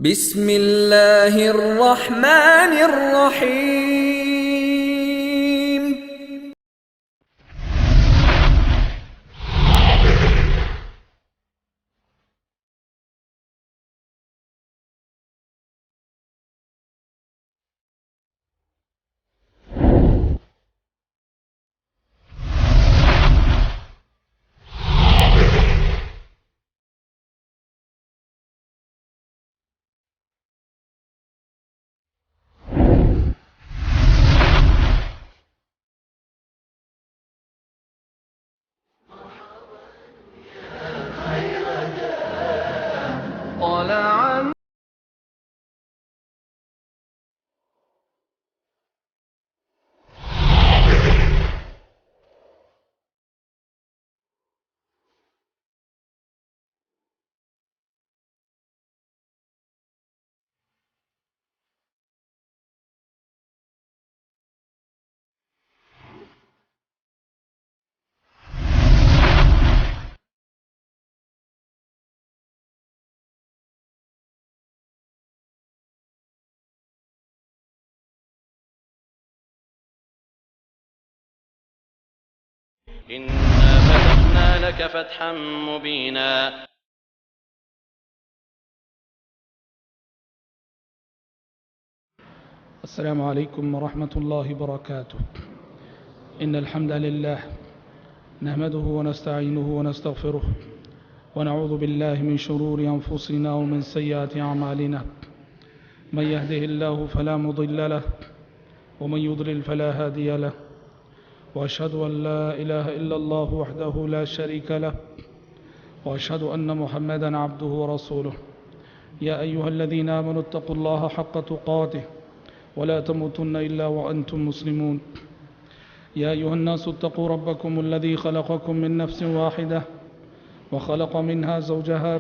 بسم الله الرحمن الرحيم. طلع إنا فتحنا لك فتحا مبينا. السلام عليكم ورحمة الله وبركاته. إن الحمد لله نحمده ونستعينه ونستغفره ونعوذ بالله من شرور أنفسنا ومن سيئات أعمالنا. من يهده الله فلا مضل له ومن يضلل فلا هادي له، وأشهد أن لا إله إلا الله وحده لا شريك له، وأشهد أن محمدا عبده ورسوله. يا أيها الذين آمنوا اتقوا الله حق تقاته ولا تموتن إلا وأنتم مسلمون. يا أيها الناس اتقوا ربكم الذي خلقكم من نفس واحدة وخلق منها زوجها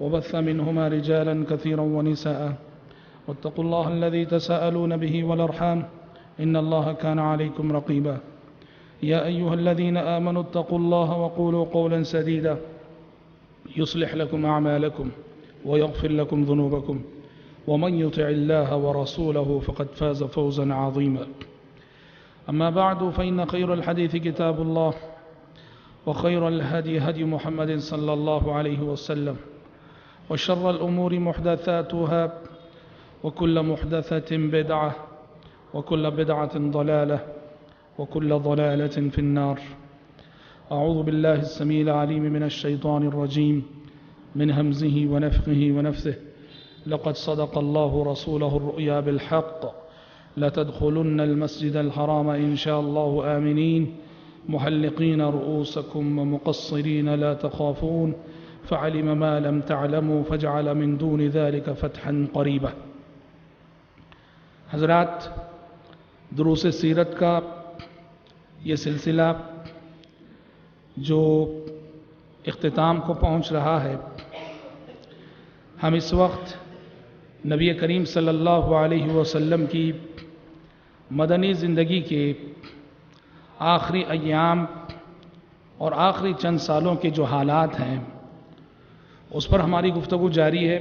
وبث منهما رجالا كثيرا ونساء، واتقوا الله الذي تساءلون به والأرحام إن الله كان عليكم رقيبا. يا أيها الذين آمنوا اتقوا الله وقولوا قولا سديدا يصلح لكم أعمالكم ويغفر لكم ذنوبكم، ومن يطع الله ورسوله فقد فاز فوزا عظيما. أما بعد، فإن خير الحديث كتاب الله، وخير الهدي هدي محمد صلى الله عليه وسلم، وشر الأمور محدثاتها، وكل محدثة بدعة، وكل بدعة ضلالة، وكل ضلالة في النار. أعوذ بالله السميع العليم من الشيطان الرجيم من همزه ونفخه ونفثه. لقد صدق الله رسوله الرؤيا بالحق لتدخلن المسجد الحرام إن شاء الله آمنين محلقين رؤوسكم ومقصرين لا تخافون فعلم ما لم تعلموا فجعل من دون ذلك فتحا قريبا. حضرات، دروس سیرت کا یہ سلسلہ جو اختتام کو پہنچ رہا ہے، ہم اس وقت نبی کریم صلی اللہ علیہ وسلم کی مدنی زندگی کے آخری ایام اور آخری چند سالوں کے جو حالات ہیں اس پر ہماری گفتگو جاری ہے۔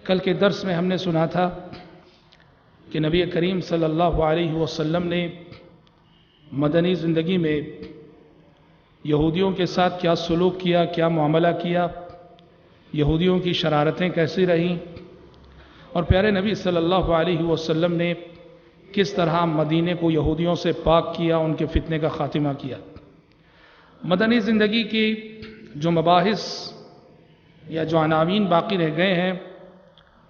کل کے درس میں ہم نے سنا تھا کہ نبی کریم صلی اللہ علیہ وسلم نے مدنی زندگی میں یہودیوں کے ساتھ کیا سلوک کیا، کیا معاملہ کیا، یہودیوں کی شرارتیں کیسی رہیں، اور پیارے نبی صلی اللہ علیہ وسلم نے کس طرح مدینے کو یہودیوں سے پاک کیا، ان کے فتنے کا خاتمہ کیا۔ مدنی زندگی کی جو مباحث یا جو عناوین باقی رہ گئے ہیں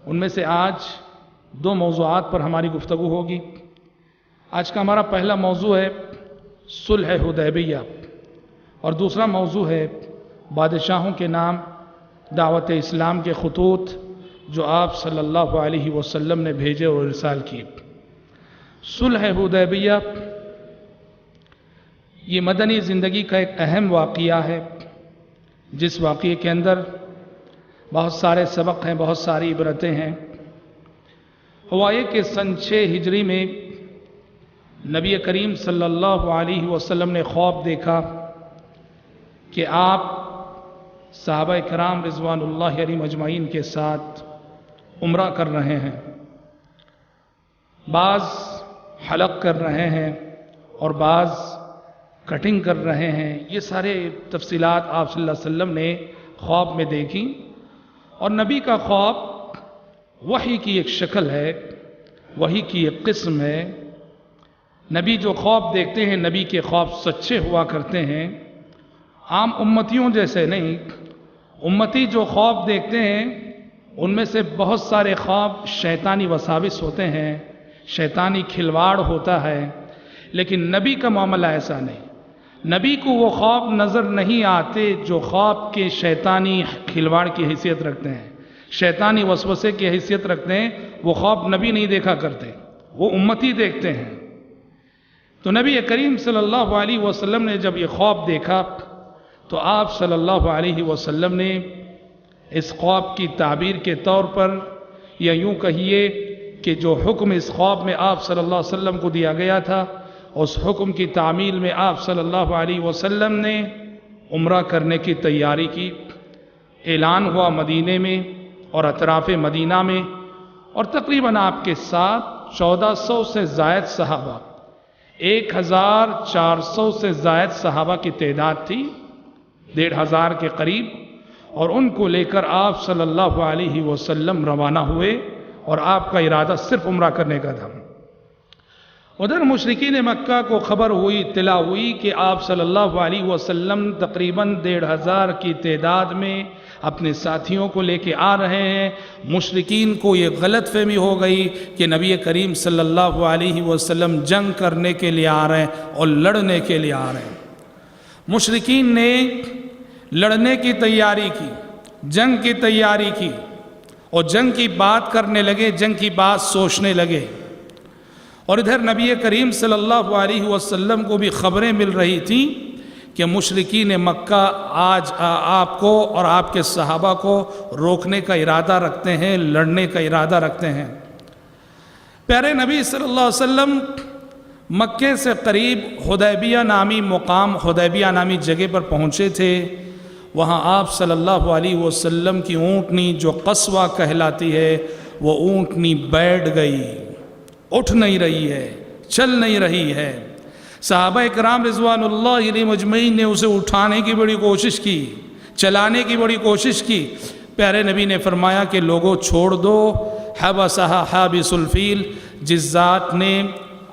ان میں سے آج دو موضوعات پر ہماری گفتگو ہوگی۔ آج کا ہمارا پہلا موضوع ہے صلح حدیبیہ، اور دوسرا موضوع ہے بادشاہوں کے نام دعوت اسلام کے خطوط جو آپ صلی اللہ علیہ وسلم نے بھیجے اور ارسال کیے۔ صلح حدیبیہ یہ مدنی زندگی کا ایک اہم واقعہ ہے، جس واقعے کے اندر بہت سارے سبق ہیں، بہت ساری عبرتیں ہیں۔ ہوا یہ کہ سن 6 ہجری میں نبی کریم صلی اللہ علیہ وسلم نے خواب دیکھا کہ آپ صحابہ کرام رضوان اللہ علیہم اجمعین کے ساتھ عمرہ کر رہے ہیں، بعض حلق کر رہے ہیں اور بعض کٹنگ کر رہے ہیں۔ یہ سارے تفصیلات آپ صلی اللہ علیہ وسلم نے خواب میں دیکھی، اور نبی کا خواب وحی کی ایک شکل ہے، وحی کی ایک قسم ہے۔ نبی جو خواب دیکھتے ہیں، نبی کے خواب سچے ہوا کرتے ہیں، عام امتیوں جیسے نہیں۔ امتی جو خواب دیکھتے ہیں ان میں سے بہت سارے خواب شیطانی وساوس ہوتے ہیں، شیطانی کھلواڑ ہوتا ہے، لیکن نبی کا معاملہ ایسا نہیں۔ نبی کو وہ خواب نظر نہیں آتے جو خواب کے شیطانی کھلواڑ کی حیثیت رکھتے ہیں، شیطانی وسوسے کی حیثیت رکھتے ہیں۔ وہ خواب نبی نہیں دیکھا کرتے، وہ امتی دیکھتے ہیں۔ تو نبی کریم صلی اللہ علیہ وسلم نے جب یہ خواب دیکھا تو آپ صلی اللہ علیہ وسلم نے اس خواب کی تعبیر کے طور پر، یا یوں کہیے کہ جو حکم اس خواب میں آپ صلی اللہ علیہ وسلم کو دیا گیا تھا، اس حکم کی تعمیل میں آپ صلی اللہ علیہ وسلم نے عمرہ کرنے کی تیاری کی۔ اعلان ہوا مدینے میں اور اطراف مدینہ میں، اور تقریباً آپ کے ساتھ 1400 سے زائد صحابہ، 1400 سے زائد صحابہ کی تعداد تھی، 1500 کے قریب، اور ان کو لے کر آپ صلی اللہ علیہ وسلم روانہ ہوئے، اور آپ کا ارادہ صرف عمرہ کرنے کا تھا۔ ادھر مشرکین مکہ کو خبر ہوئی، اطلاع ہوئی کہ آپ صلی اللہ علیہ وسلم تقریباً 1500 کی تعداد میں اپنے ساتھیوں کو لے کے آ رہے ہیں۔ مشرکین کو یہ غلط فہمی ہو گئی کہ نبی کریم صلی اللہ علیہ وسلم جنگ کرنے کے لیے آ رہے ہیں اور لڑنے کے لیے آ رہے ہیں۔ مشرکین نے لڑنے کی تیاری کی، جنگ کی تیاری کی، اور جنگ کی بات کرنے لگے، جنگ کی بات سوچنے لگے۔ اور ادھر نبی کریم صلی اللہ علیہ وسلم کو بھی خبریں مل رہی تھیں کہ مشرکین مکہ آج آپ کو اور آپ کے صحابہ کو روکنے کا ارادہ رکھتے ہیں، لڑنے کا ارادہ رکھتے ہیں۔ پیارے نبی صلی اللہ علیہ وسلم مکے سے قریب حدیبیہ نامی مقام، حدیبیہ نامی جگہ پر پہنچے تھے۔ وہاں آپ صلی اللہ علیہ وسلم کی اونٹنی جو قصوہ کہلاتی ہے، وہ اونٹنی بیٹھ گئی، اٹھ نہیں رہی ہے، چل نہیں رہی ہے۔ صحابہ کرام رضوان اللہ علیہم اجمعین نے اسے اٹھانے کی بڑی کوشش کی، چلانے کی بڑی کوشش کی۔ پیارے نبی نے فرمایا کہ لوگوں چھوڑ دو، حبسہا حابس الفیل، جس ذات نے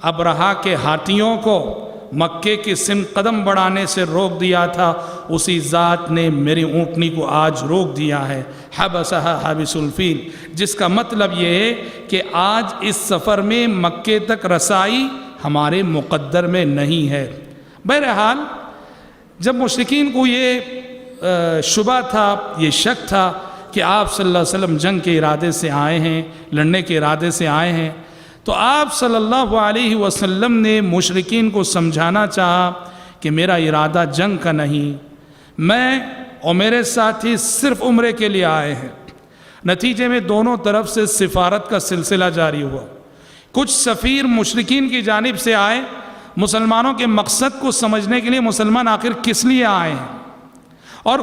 ابرہا کے ہاتھیوں کو مکے کی سمت قدم بڑھانے سے روک دیا تھا، اسی ذات نے میری اونٹنی کو آج روک دیا ہے۔ حبسہا حابس الفیل، جس کا مطلب یہ ہے کہ آج اس سفر میں مکے تک رسائی ہمارے مقدر میں نہیں ہے۔ بہرحال جب مشرکین کو یہ شبہ تھا، یہ شک تھا کہ آپ صلی اللہ علیہ وسلم جنگ کے ارادے سے آئے ہیں، لڑنے کے ارادے سے آئے ہیں، تو آپ صلی اللہ علیہ وسلم نے مشرکین کو سمجھانا چاہا کہ میرا ارادہ جنگ کا نہیں، میں اور میرے ساتھی صرف عمرے کے لیے آئے ہیں۔ نتیجے میں دونوں طرف سے سفارت کا سلسلہ جاری ہوا۔ کچھ سفیر مشرکین کی جانب سے آئے، مسلمانوں کے مقصد کو سمجھنے کے لیے مسلمان آخر کس لیے آئے ہیں، اور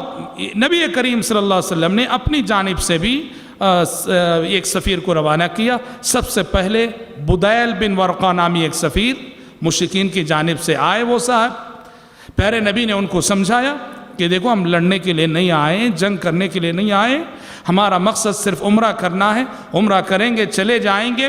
نبی کریم صلی اللہ علیہ وسلم نے اپنی جانب سے بھی ایک سفیر کو روانہ کیا۔ سب سے پہلے بدیل بن ورقہ نامی ایک سفیر مشرکین کی جانب سے آئے۔ وہ صاحب پیارے نبی نے ان کو سمجھایا کہ دیکھو ہم لڑنے کے لیے نہیں آئے، جنگ کرنے کے لیے نہیں آئے، ہمارا مقصد صرف عمرہ کرنا ہے، عمرہ کریں گے چلے جائیں گے،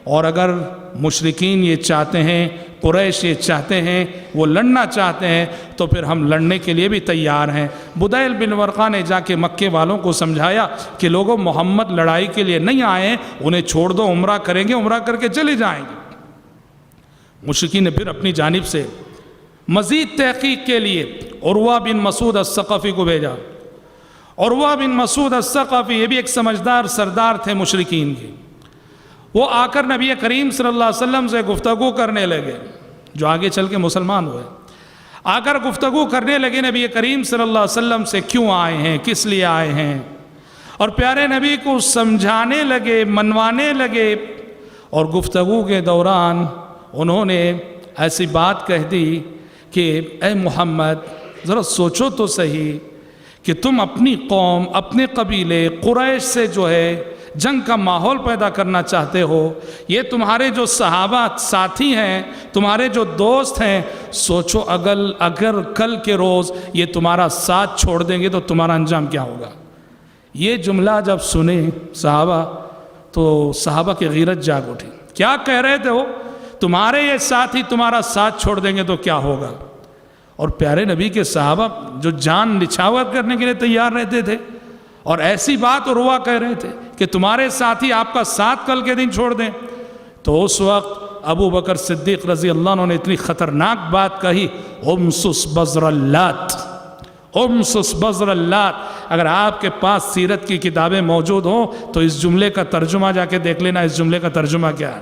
اور اگر مشرکین یہ چاہتے ہیں، قریش یہ چاہتے ہیں، وہ لڑنا چاہتے ہیں، تو پھر ہم لڑنے کے لیے بھی تیار ہیں۔ بدیل بن ورقہ نے جا کے مکے والوں کو سمجھایا کہ لوگوں محمد لڑائی کے لیے نہیں آئے ہیں، انہیں چھوڑ دو، عمرہ کریں گے، عمرہ کر کے چلے جائیں گے۔ مشرکین نے پھر اپنی جانب سے مزید تحقیق کے لیے عروہ بن مسعود الثقفی کو بھیجا۔ عروہ بن مسعود الثقفی یہ بھی ایک سمجھدار سردار تھے مشرکین کے۔ وہ آ کر نبی کریم صلی اللہ علیہ وسلم سے گفتگو کرنے لگے، جو آگے چل کے مسلمان ہوئے، آ کر گفتگو کرنے لگے نبی کریم صلی اللہ علیہ وسلم سے، کیوں آئے ہیں، کس لیے آئے ہیں، اور پیارے نبی کو سمجھانے لگے، منوانے لگے۔ اور گفتگو کے دوران انہوں نے ایسی بات کہہ دی کہ اے محمد ذرا سوچو تو صحیح کہ تم اپنی قوم، اپنے قبیلے قریش سے جو ہے جنگ کا ماحول پیدا کرنا چاہتے ہو، یہ تمہارے جو صحابہ ساتھی ہیں، تمہارے جو دوست ہیں، سوچو اگر کل کے روز یہ تمہارا ساتھ چھوڑ دیں گے تو تمہارا انجام کیا ہوگا۔ یہ جملہ جب سنے صحابہ تو صحابہ کی غیرت جاگ اٹھی۔ کیا کہہ رہے تھے وہ؟ تمہارے یہ ساتھی تمہارا ساتھ چھوڑ دیں گے تو کیا ہوگا۔ اور پیارے نبی کے صحابہ جو جان نچھاور کرنے کے لیے تیار رہتے تھے، اور ایسی بات عروہ کہہ رہے تھے کہ تمہارے ساتھی آپ کا ساتھ کل کے دن چھوڑ دیں، تو اس وقت ابو بکر صدیق رضی اللہ عنہ نے اتنی خطرناک بات کہی، امسس بزر اللات، امسس بزر اللات۔ اگر آپ کے پاس سیرت کی کتابیں موجود ہوں تو اس جملے کا ترجمہ جا کے دیکھ لینا، اس جملے کا ترجمہ کیا ہے،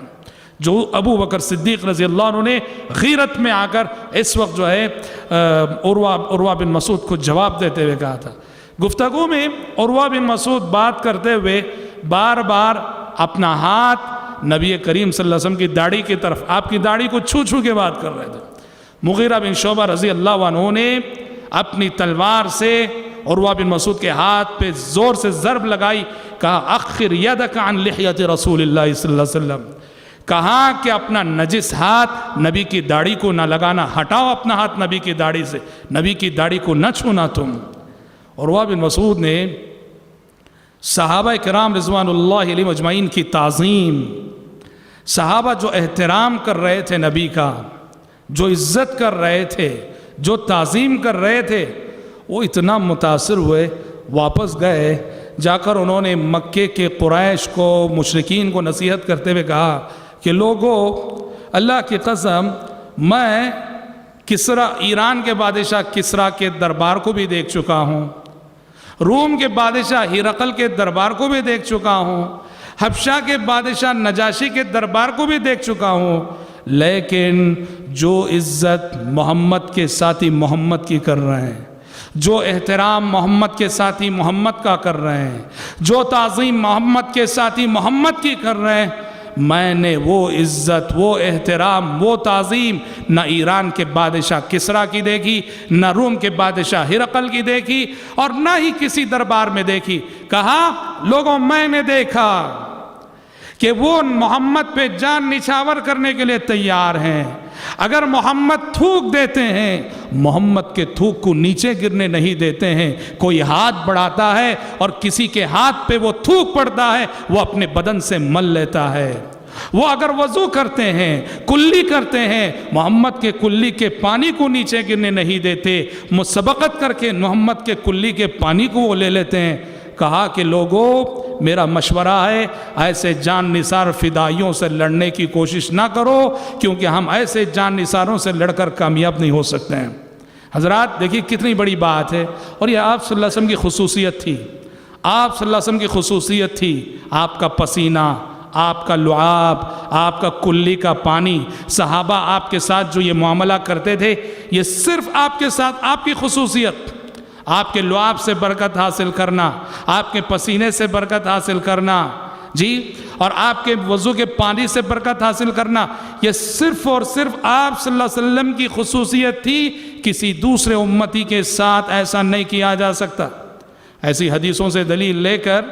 جو ابو بکر صدیق رضی اللہ عنہ نے غیرت میں آ کر اس وقت جو ہے عروہ بن مسعود کو جواب دیتے ہوئے کہا تھا۔ گفتگو میں عروہ بن مسعود بات کرتے ہوئے بار بار اپنا ہاتھ نبی کریم صلی اللہ علیہ وسلم کی داڑھی کی طرف، آپ کی داڑھی کو چھو چھو کے بات کر رہے تھے۔ مغیرہ بن شعبہ رضی اللہ عنہ نے اپنی تلوار سے عروہ بن مسعود کے ہاتھ پہ زور سے ضرب لگائی، کہا اخر یدک عن لحیت رسول اللہ صلی اللہ علیہ وسلم، کہا کہ اپنا نجس ہاتھ نبی کی داڑھی کو نہ لگانا، ہٹاؤ اپنا ہاتھ نبی کی داڑھی سے، نبی کی داڑھی کو نہ چھونا تم۔ عروہ بن مسعود نے صحابہ کرام رضوان اللہ علیہم اجمعین کی تعظیم، صحابہ جو احترام کر رہے تھے نبی کا، جو عزت کر رہے تھے، جو تعظیم کر رہے تھے، وہ اتنا متاثر ہوئے، واپس گئے، جا کر انہوں نے مکے کے قریش کو، مشرکین کو نصیحت کرتے ہوئے کہا کہ لوگو، اللہ کی قسم میں کسرا، ایران کے بادشاہ کسرا کے دربار کو بھی دیکھ چکا ہوں، روم کے بادشاہ ہرقل کے دربار کو بھی دیکھ چکا ہوں، حبشہ کے بادشاہ نجاشی کے دربار کو بھی دیکھ چکا ہوں، لیکن جو عزت محمد کے ساتھی محمد کی کر رہے ہیں، جو احترام محمد کے ساتھی محمد کا کر رہے ہیں، جو تعظیم محمد کے ساتھی محمد کی کر رہے ہیں، میں نے وہ عزت، وہ احترام، وہ تعظیم نہ ایران کے بادشاہ کسرا کی دیکھی، نہ روم کے بادشاہ ہرقل کی دیکھی، اور نہ ہی کسی دربار میں دیکھی۔ کہا لوگوں، میں نے دیکھا کہ وہ محمد پہ جان نچھاور کرنے کے لیے تیار ہیں، اگر محمد تھوک دیتے ہیں، محمد کے تھوک کو نیچے گرنے نہیں دیتے ہیں، کوئی ہاتھ بڑھاتا ہے اور کسی کے ہاتھ پہ وہ تھوک پڑتا ہے، وہ اپنے بدن سے مل لیتا ہے۔ وہ اگر وضو کرتے ہیں، کلی کرتے ہیں، محمد کے کلی کے پانی کو نیچے گرنے نہیں دیتے، مسبقت کر کے محمد کے کلی کے پانی کو وہ لے لیتے ہیں۔ کہا کہ لوگوں، میرا مشورہ ہے ایسے جان نثار فدائیوں سے لڑنے کی کوشش نہ کرو، کیونکہ ہم ایسے جان نثاروں سے لڑ کر کامیاب نہیں ہو سکتے ہیں۔ حضرات دیکھیے کتنی بڑی بات ہے، اور یہ آپ صلی اللہ علیہ وسلم کی خصوصیت تھی، آپ صلی اللہ علیہ وسلم کی خصوصیت تھی، آپ کا پسینہ، آپ کا لعاب، آپ کا کلی کا پانی، صحابہ آپ کے ساتھ جو یہ معاملہ کرتے تھے، یہ صرف آپ کے ساتھ آپ کی خصوصیت، آپ کے لعاب سے برکت حاصل کرنا، آپ کے پسینے سے برکت حاصل کرنا، جی، اور آپ کے وضو کے پانی سے برکت حاصل کرنا، یہ صرف اور صرف آپ صلی اللہ علیہ وسلم کی خصوصیت تھی، کسی دوسرے امتی کے ساتھ ایسا نہیں کیا جا سکتا۔ ایسی حدیثوں سے دلیل لے کر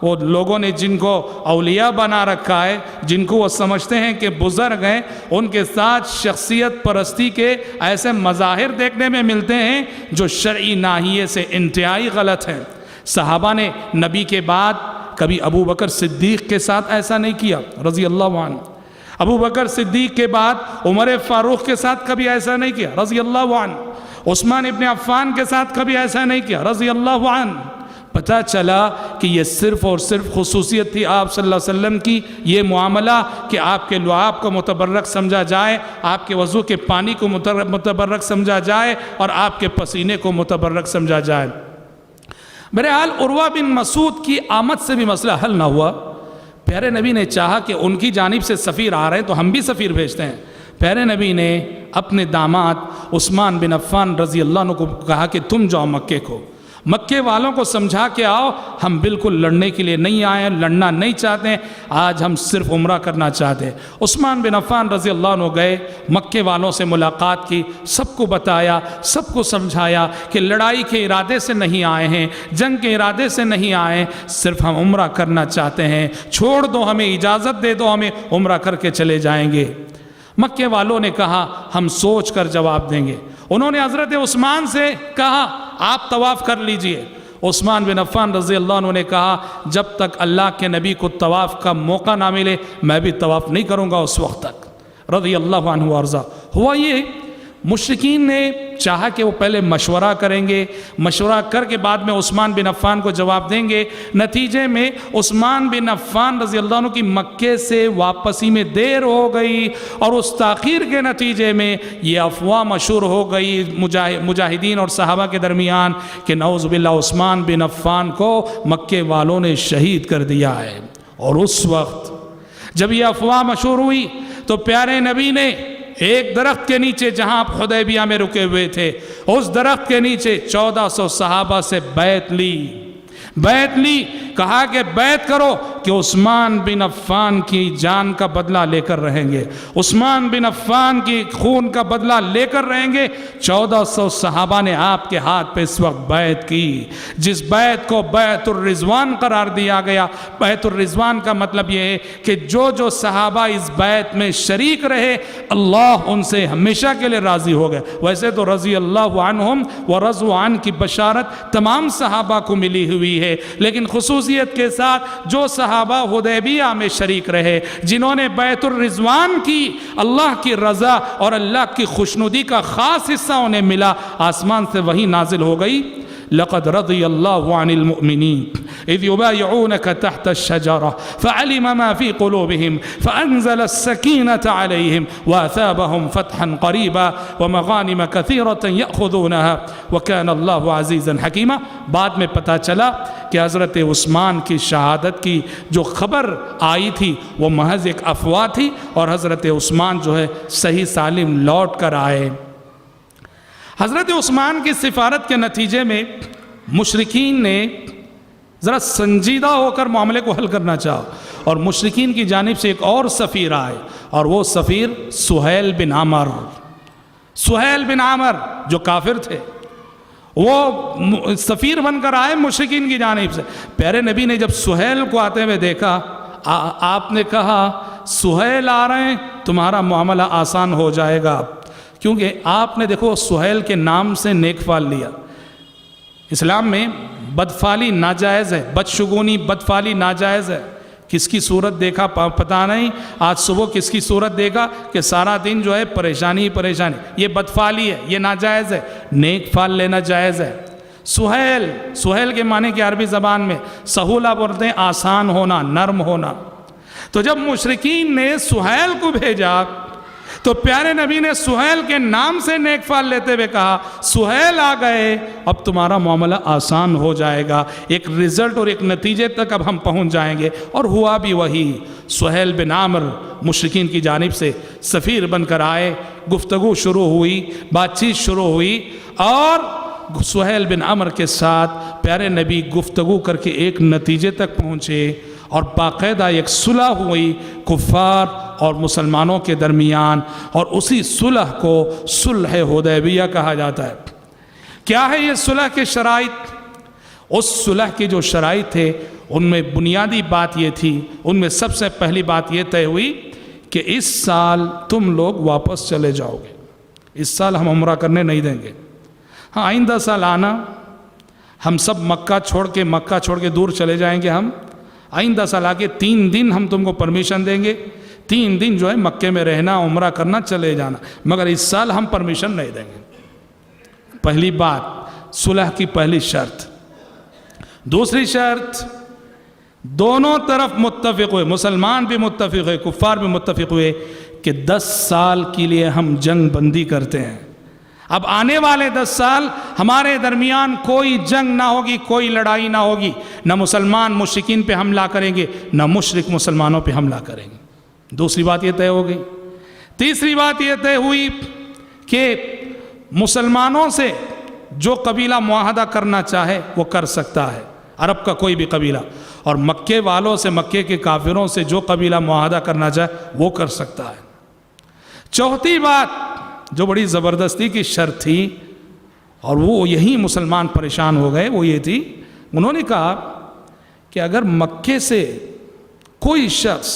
وہ لوگوں نے جن کو اولیاء بنا رکھا ہے، جن کو وہ سمجھتے ہیں کہ بزرگ ہیں، ان کے ساتھ شخصیت پرستی کے ایسے مظاہر دیکھنے میں ملتے ہیں جو شرعی ناحیے سے انتہائی غلط ہیں۔ صحابہ نے نبی کے بعد کبھی ابو بکر صدیق کے ساتھ ایسا نہیں کیا رضی اللہ عنہ، ابو بکر صدیق کے بعد عمر فاروق کے ساتھ کبھی ایسا نہیں کیا رضی اللہ عنہ، عثمان ابن عفان کے ساتھ کبھی ایسا نہیں کیا رضی اللہ عنہ۔ پتہ چلا کہ یہ صرف اور صرف خصوصیت تھی آپ صلی اللہ علیہ وسلم کی، یہ معاملہ کہ آپ کے لعاب کو متبرک سمجھا جائے، آپ کے وضو کے پانی کو متبرک سمجھا جائے، اور آپ کے پسینے کو متبرک سمجھا جائے۔ بہرحال عروہ بن مسعود کی آمد سے بھی مسئلہ حل نہ ہوا۔ پیارے نبی نے چاہا کہ ان کی جانب سے سفیر آ رہے ہیں تو ہم بھی سفیر بھیجتے ہیں۔ پیارے نبی نے اپنے داماد عثمان بن عفان رضی اللہ عنہ کو کہا کہ تم جاؤ مکے کو، مکے والوں کو سمجھا کے آؤ ہم بالکل لڑنے کے لیے نہیں آئے ہیں، لڑنا نہیں چاہتے ہیں، آج ہم صرف عمرہ کرنا چاہتے ہیں۔ عثمان بن عفان رضی اللہ عنہ گئے، مکے والوں سے ملاقات کی، سب کو بتایا، سب کو سمجھایا کہ لڑائی کے ارادے سے نہیں آئے ہیں، جنگ کے ارادے سے نہیں آئے ہیں، صرف ہم عمرہ کرنا چاہتے ہیں، چھوڑ دو ہمیں، اجازت دے دو ہمیں، عمرہ کر کے چلے جائیں گے۔ مکے والوں نے کہا ہم سوچ کر جواب دیں گے۔ انہوں نے حضرت عثمان سے کہا آپ طواف کر لیجئے۔ عثمان بن عفان رضی اللہ عنہ نے کہا جب تک اللہ کے نبی کو طواف کا موقع نہ ملے میں بھی طواف نہیں کروں گا اس وقت تک، رضی اللہ عنہ وارضا۔ ہوا یہ مشرکین نے چاہا کہ وہ پہلے مشورہ کریں گے، مشورہ کر کے بعد میں عثمان بن عفان کو جواب دیں گے۔ نتیجے میں عثمان بن عفان رضی اللہ عنہ کی مکے سے واپسی میں دیر ہو گئی، اور اس تاخیر کے نتیجے میں یہ افواہ مشہور ہو گئی مجاہدین اور صحابہ کے درمیان کہ نعوذ باللہ عثمان بن عفان کو مکے والوں نے شہید کر دیا ہے۔ اور اس وقت جب یہ افواہ مشہور ہوئی تو پیارے نبی نے ایک درخت کے نیچے جہاں آپ حدیبیہ میں رکے ہوئے تھے، اس درخت کے نیچے 1400 صحابہ سے بیعت لی، کہا کہ بیعت کرو کہ عثمان بن عفان کی جان کا بدلہ لے کر رہیں گے، عثمان بن عفان کی خون کا بدلہ لے کر رہیں گے۔ 1400 صحابہ نے آپ کے ہاتھ پہ اس وقت بیعت کی، جس بیعت کو بیعت الرضوان قرار دیا گیا۔ بیعت الرضوان کا مطلب یہ ہے کہ جو صحابہ اس بیعت میں شریک رہے اللہ ان سے ہمیشہ کے لیے راضی ہو گئے۔ ویسے تو رضی اللہ عنہم ورضوا عنہ کی بشارت تمام صحابہ کو ملی ہوئی ہے، لیکن خصوصیت کے ساتھ جو صحابہ حدیبیہ میں شریک رہے، جنہوں نے بیعت الرضوان کی، اللہ کی رضا اور اللہ کی خوشنودی کا خاص حصہ انہیں ملا، آسمان سے وحی نازل ہو گئی۔ لقد رضي الله عن المؤمنين إذ يبايعونك تحت الشجرة فعلم ما في قلوبهم فأنزل السكينة عليهم وأثابهم فتحا قريبا ومغانم كثيرة يأخذونها وكان الله عزيزا حكيما۔ بعد میں پتہ چلا کہ حضرت عثمان کی شہادت کی جو خبر آئی تھی وہ محض ایک افواہ تھی، اور حضرت عثمان جو ہے صحیح سالم لوٹ کر آئے۔ حضرت عثمان کی سفارت کے نتیجے میں مشرکین نے ذرا سنجیدہ ہو کر معاملے کو حل کرنا چاہا، اور مشرکین کی جانب سے ایک اور سفیر آئے، اور وہ سفیر سہیل بن عامر جو کافر تھے، وہ سفیر بن کر آئے مشرکین کی جانب سے۔ پیارے نبی نے جب سہیل کو آتے ہوئے دیکھا، آپ نے کہا سہیل آ رہے ہیں تمہارا معاملہ آسان ہو جائے گا، کیونکہ آپ نے دیکھو سہیل کے نام سے نیک فال لیا۔ اسلام میں بدفالی ناجائز ہے، بدشگونی بدفالی ناجائز ہے۔ کس کی صورت دیکھا پتہ نہیں، آج صبح کس کی صورت دیکھا کہ سارا دن جو ہے پریشانی پریشانی، یہ بدفالی ہے، یہ ناجائز ہے۔ نیک فال لینا جائز ہے۔ سہیل کے معنی کہ عربی زبان میں سہولہ بولتے ہیں آسان ہونا، نرم ہونا۔ تو جب مشرکین نے سہیل کو بھیجا تو پیارے نبی نے سہیل کے نام سے نیک فال لیتے ہوئے کہا سہیل آ گئے، اب تمہارا معاملہ آسان ہو جائے گا، ایک رزلٹ اور ایک نتیجے تک اب ہم پہنچ جائیں گے۔ اور ہوا بھی وہی، سہیل بن عامر مشرکین کی جانب سے سفیر بن کر آئے، گفتگو شروع ہوئی، بات چیت شروع ہوئی، اور سہیل بن عامر کے ساتھ پیارے نبی گفتگو کر کے ایک نتیجے تک پہنچے، اور باقاعدہ ایک صلح ہوئی کفار اور مسلمانوں کے درمیان، اور اسی صلح کو صلح حدیبیہ کہا جاتا ہے۔ کیا ہے یہ صلح کے شرائط؟ اس صلح کی جو شرائط تھے ان میں بنیادی بات یہ تھی، ان میں سب سے پہلی بات یہ طے ہوئی کہ اس سال تم لوگ واپس چلے جاؤ گے، اس سال ہم عمرہ کرنے نہیں دیں گے۔ ہاں آئندہ سال آنا، ہم سب مکہ چھوڑ کے دور چلے جائیں گے، ہم آئندہ سال آ کے 3 دن ہم تم کو پرمیشن دیں گے، 3 دن جو ہے مکے میں رہنا، عمرہ کرنا، چلے جانا، مگر اس سال ہم پرمیشن نہیں دیں گے۔ پہلی بات صلح کی پہلی شرط۔ دوسری شرط، دونوں طرف متفق ہوئے، مسلمان بھی متفق ہوئے، کفار بھی متفق ہوئے کہ 10 سال کے لیے ہم جنگ بندی کرتے ہیں۔ اب آنے والے 10 سال ہمارے درمیان کوئی جنگ نہ ہوگی، کوئی لڑائی نہ ہوگی، نہ مسلمان مشرکین پہ حملہ کریں گے، نہ مشرک مسلمانوں پہ حملہ کریں گے۔ دوسری بات یہ طے ہو گئی۔ تیسری بات یہ طے ہوئی کہ مسلمانوں سے جو قبیلہ معاہدہ کرنا چاہے وہ کر سکتا ہے، عرب کا کوئی بھی قبیلہ، اور مکے والوں سے، مکے کے کافروں سے جو قبیلہ معاہدہ کرنا چاہے وہ کر سکتا ہے۔ چوتھی بات جو بڑی زبردستی کی شرط تھی، اور وہ یہی مسلمان پریشان ہو گئے، وہ یہ تھی، انہوں نے کہا کہ اگر مکے سے کوئی شخص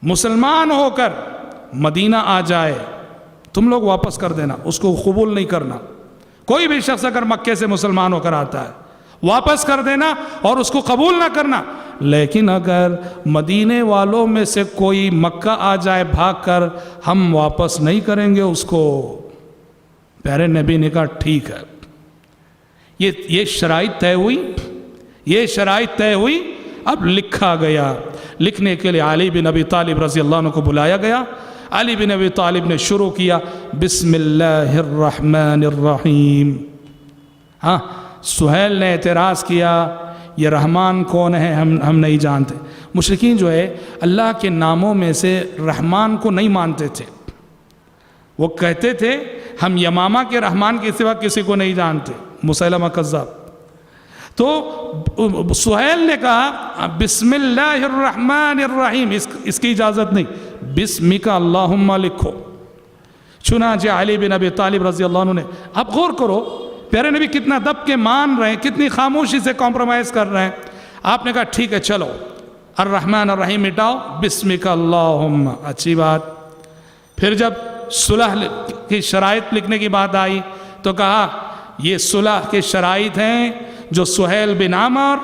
مسلمان ہو کر مدینہ آ جائے تم لوگ واپس کر دینا، اس کو قبول نہیں کرنا۔ کوئی بھی شخص اگر مکے سے مسلمان ہو کر آتا ہے واپس کر دینا اور اس کو قبول نہ کرنا، لیکن اگر مدینے والوں میں سے کوئی مکہ آ جائے بھاگ کر، ہم واپس نہیں کریں گے اس کو۔ پیارے نبی نے کہا ٹھیک ہے۔ یہ شرائط طے ہوئی، یہ شرائط طے ہوئی۔ اب لکھا گیا، لکھنے کے لیے علی بن ابی طالب رضی اللہ عنہ کو بلایا گیا۔ علی بن ابی طالب نے شروع کیا بسم اللہ الرحمن الرحیم۔ ہاں، سہیل نے اعتراض کیا یہ رحمان کون ہے، ہم نہیں جانتے۔ مشرکین جو ہے اللہ کے ناموں میں سے رحمان کو نہیں مانتے تھے، وہ کہتے تھے ہم یمامہ کے رحمان کے سوا کسی کو نہیں جانتے، مسیلمہ کذاب۔ تو سہیل نے کہا بسم اللہ الرحمن الرحیم، اس کی اجازت نہیں، بسمک اللہم لکھو۔ چنانچہ علی بن ابی طالب رضی اللہ عنہ نے، اب غور کرو پیارے نبی کتنا دب کے مان رہے ہیں، کتنی خاموشی سے کمپرومائز کر رہے ہیں۔ آپ نے کہا ٹھیک ہے چلو الرحمن الرحیم مٹاؤ، بسمک اللہم، اچھی بات۔ پھر جب صلح کی شرائط لکھنے کی بات آئی تو کہا یہ صلح کے شرائط ہیں جو سہیل بن عمر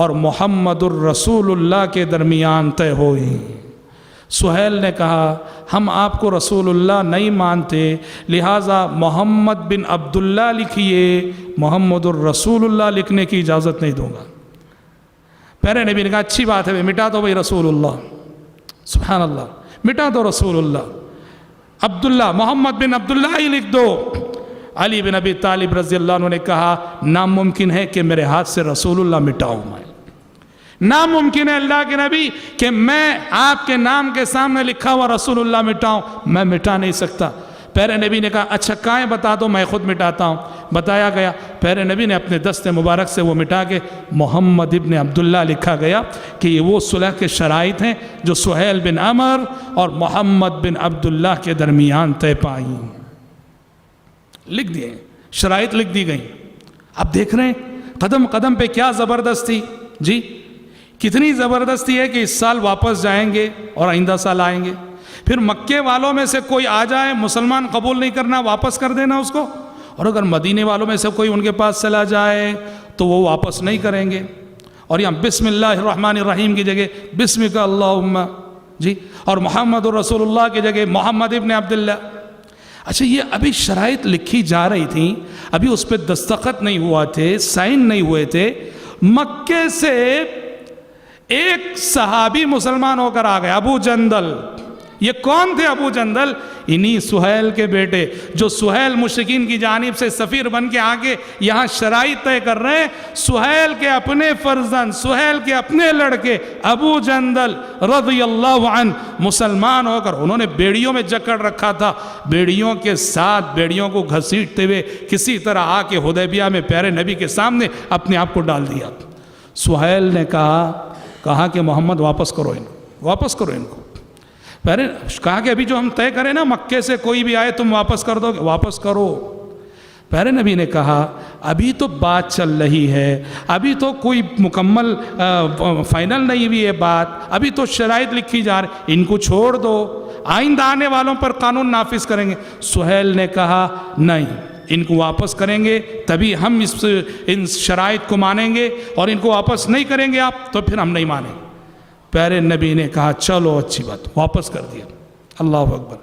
اور محمد الرسول اللہ کے درمیان طے ہوئی۔ سہیل نے کہا ہم آپ کو رسول اللہ نہیں مانتے، لہٰذا محمد بن عبداللہ لکھیے، محمد الرسول اللہ لکھنے کی اجازت نہیں دوں گا۔ پیارے نبی نے کہا اچھی بات ہے، مٹا دو بھائی رسول اللہ، سبحان اللہ، مٹا دو رسول اللہ، عبداللہ، محمد بن عبداللہ ہی لکھ دو۔ علی بن ابی طالب رضی اللہ عنہ نے کہا ناممکن ہے کہ میرے ہاتھ سے رسول اللہ مٹاؤں، میں ناممکن ہے اللہ کے نبی کہ میں آپ کے نام کے سامنے لکھا ہوا رسول اللہ مٹاؤں، میں مٹا نہیں سکتا۔ پیارے نبی نے کہا اچھا کائیں بتا دو میں خود مٹاتا ہوں۔ بتایا گیا، پیارے نبی نے اپنے دست مبارک سے وہ مٹا کے محمد ابن عبداللہ لکھا گیا کہ یہ وہ صلح کے شرائط ہیں جو سہیل بن عمر اور محمد بن عبداللہ کے درمیان طے پائیں۔ لکھ دیے، شرائط لکھ دی گئیں۔ اب دیکھ رہے ہیں قدم قدم پہ کیا زبردستی، جی کتنی زبردستی ہے کہ اس سال واپس جائیں گے اور آئندہ سال آئیں گے۔ پھر مکے والوں میں سے کوئی آ جائے مسلمان قبول نہیں کرنا، واپس کر دینا اس کو، اور اگر مدینے والوں میں سے کوئی ان کے پاس چلا جائے تو وہ واپس نہیں کریں گے۔ اور یہاں بسم اللہ الرحمن الرحیم کی جگہ بسمک اللہم، جی، اور محمد الرسول اللہ کی جگہ محمد ابن عبداللہ۔ اچھا یہ ابھی شرائط لکھی جا رہی تھیں، ابھی اس پہ دستخط نہیں ہوا تھے، سائن نہیں ہوئے تھے، مکے سے ایک صحابی مسلمان ہو کر آ گئے، ابو جندل۔ یہ کون تھے ابو جندل؟ انہی سہیل کے بیٹے، جو سہیل مشرکین کی جانب سے سفیر بن کے آگے یہاں شرائط طے کر رہے ہیں۔ سہیل کے اپنے فرزند، سہیل کے اپنے لڑکے ابو جندل رضی اللہ عنہ مسلمان ہو کر، انہوں نے بیڑیوں میں جکڑ رکھا تھا، بیڑیوں کے ساتھ بیڑیوں کو گھسیٹتے ہوئے کسی طرح آ کے حدیبیہ میں پیارے نبی کے سامنے اپنے آپ کو ڈال دیا۔ سہیل نے کہا کہ محمد واپس کرو ان کو، واپس کرو ان کو۔ پہلے کہا کہ ابھی جو ہم طے کریں نا، مکے سے کوئی بھی آئے تم واپس کر دو گے، واپس کرو۔ پیارے نبی نے کہا ابھی تو بات چل رہی ہے، ابھی تو کوئی مکمل فائنل نہیں ہوئی ہے بات، ابھی تو شرائط لکھی جا رہی، ان کو چھوڑ دو، آئندہ آنے والوں پر قانون نافذ کریں گے۔ سہیل نے کہا نہیں، ان کو واپس کریں گے تبھی ہم ان شرائط کو مانیں گے، اور ان کو واپس نہیں کریں گے آپ تو پھر ہم نہیں مانیں گے۔ پیارے نبی نے کہا چلو اچھی بات، واپس کر دیا۔ اللہ اکبر۔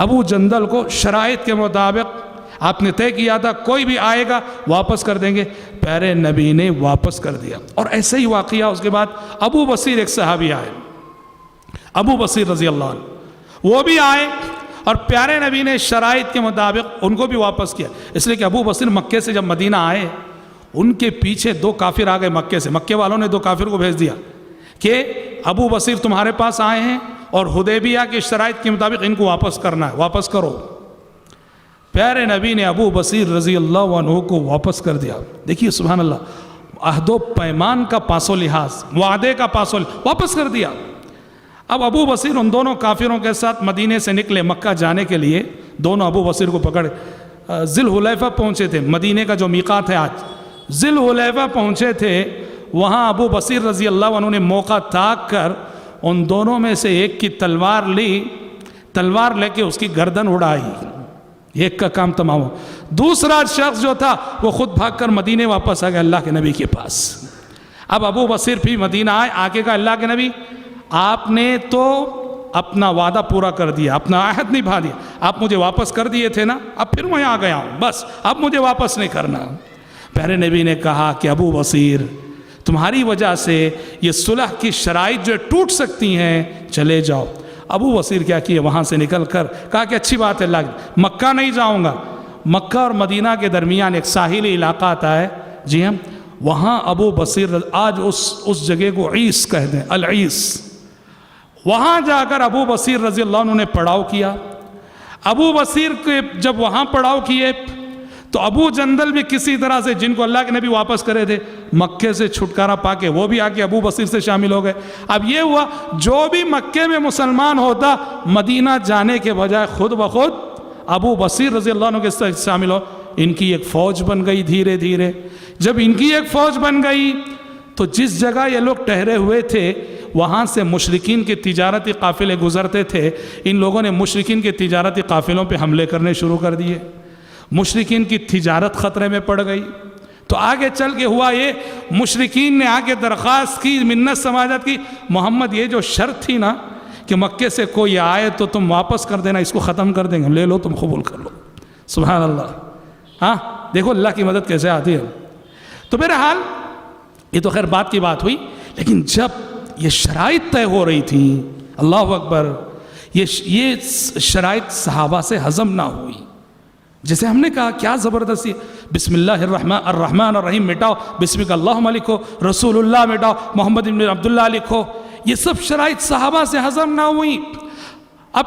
ابو جندل کو شرائط کے مطابق آپ نے طے کیا تھا کوئی بھی آئے گا واپس کر دیں گے، پیارے نبی نے واپس کر دیا۔ اور ایسے ہی واقعہ اس کے بعد ابو بصیر ایک صحابی آئے، ابو بصیر رضی اللہ عنہ، وہ بھی آئے اور پیارے نبی نے شرائط کے مطابق ان کو بھی واپس کیا۔ اس لیے کہ ابو بصیر مکے سے جب مدینہ آئے، ان کے پیچھے دو کافر آ گئے مکے سے، مکے والوں نے دو کافر کو بھیج دیا کہ ابو بصیر تمہارے پاس آئے ہیں اور حدیبیہ کی شرائط کے مطابق ان کو واپس کرنا ہے، واپس کرو۔ پیارے نبی نے ابو بصیر رضی اللہ عنہ کو واپس کر دیا. دیکھیے سبحان اللہ، عہد و پیمان کا پاس و لحاظ، وعدے کا پاس و لحاظ واپس کر دیا. اب ابو بصیر ان دونوں کافروں کے ساتھ مدینے سے نکلے مکہ جانے کے لیے. دونوں ابو بصیر کو پکڑ ذی الحلیفہ پہنچے تھے، مدینے کا جو میقات ہے آج، ذی الحلیفہ پہنچے تھے. وہاں ابو بصیر رضی اللہ عنہ نے موقع تاک کر ان دونوں میں سے ایک کی تلوار لی، تلوار لے کے اس کی گردن اڑائی. ایک کا کام تمام ہو. دوسرا شخص جو تھا وہ خود بھاگ کر مدینے واپس آ گیا اللہ کے نبی کے پاس. اب ابو بصیر بھی مدینہ آئے، آگے کا اللہ کے نبی آپ نے تو اپنا وعدہ پورا کر دیا، اپنا عہد نبھا دیا، آپ مجھے واپس کر دیے تھے نا، اب پھر میں آ گیا ہوں، بس اب مجھے واپس نہیں کرنا. پیارے نبی نے کہا کہ ابو بصیر تمہاری وجہ سے یہ صلح کی شرائط جو ٹوٹ سکتی ہیں، چلے جاؤ. ابو بصیر کیا کیے، وہاں سے نکل کر کہا کہ اچھی بات ہے اللہ، مکہ نہیں جاؤں گا. مکہ اور مدینہ کے درمیان ایک ساحلی علاقہ آتا ہے، جی ہاں، وہاں ابو بصیر آج اس جگہ کو عیس کہہ دیں، العیس. وہاں جا کر ابو بصیر رضی اللہ عنہ نے پڑاؤ کیا. ابو بصیر کے جب وہاں پڑاؤ کیے تو ابو جندل بھی کسی طرح سے، جن کو اللہ کے نبی واپس کرے تھے، مکے سے چھٹکارا پا کے وہ بھی آ کے ابو بصیر سے شامل ہو گئے. اب یہ ہوا جو بھی مکے میں مسلمان ہوتا، مدینہ جانے کے بجائے خود بخود ابو بصیر رضی اللہ عنہ کے ساتھ شامل ہو. ان کی ایک فوج بن گئی دھیرے دھیرے. جب ان کی ایک فوج بن گئی تو جس جگہ یہ لوگ ٹھہرے ہوئے تھے وہاں سے مشرکین کے تجارتی قافلے گزرتے تھے. ان لوگوں نے مشرکین کے تجارتی قافلوں پہ حملے کرنے شروع کر دیے. مشرکین کی تجارت خطرے میں پڑ گئی. تو آگے چل کے ہوا یہ، مشرکین نے آگے درخواست کی، منت سماجت کی، محمد یہ جو شرط تھی نا کہ مکے سے کوئی آئے تو تم واپس کر دینا، اس کو ختم کر دیں گے، لے لو، تم قبول کر لو. سبحان اللہ. ہاں دیکھو اللہ کی مدد کیسے آتی ہے. تو بہرحال یہ تو خیر بات کی بات ہوئی، لیکن جب یہ شرائط طے ہو رہی تھی، اللہ اکبر، یہ شرائط صحابہ سے ہضم نہ ہوئی. جیسے ہم نے کہا کیا زبردستی، بسم اللہ الرحمن الرحیم مٹاؤ، بسمک اللہم لکھو، رسول اللہ مٹاؤ، محمد بن عبداللہ لکھو. یہ سب شرائط صحابہ سے ہضم نہ ہوئی. اب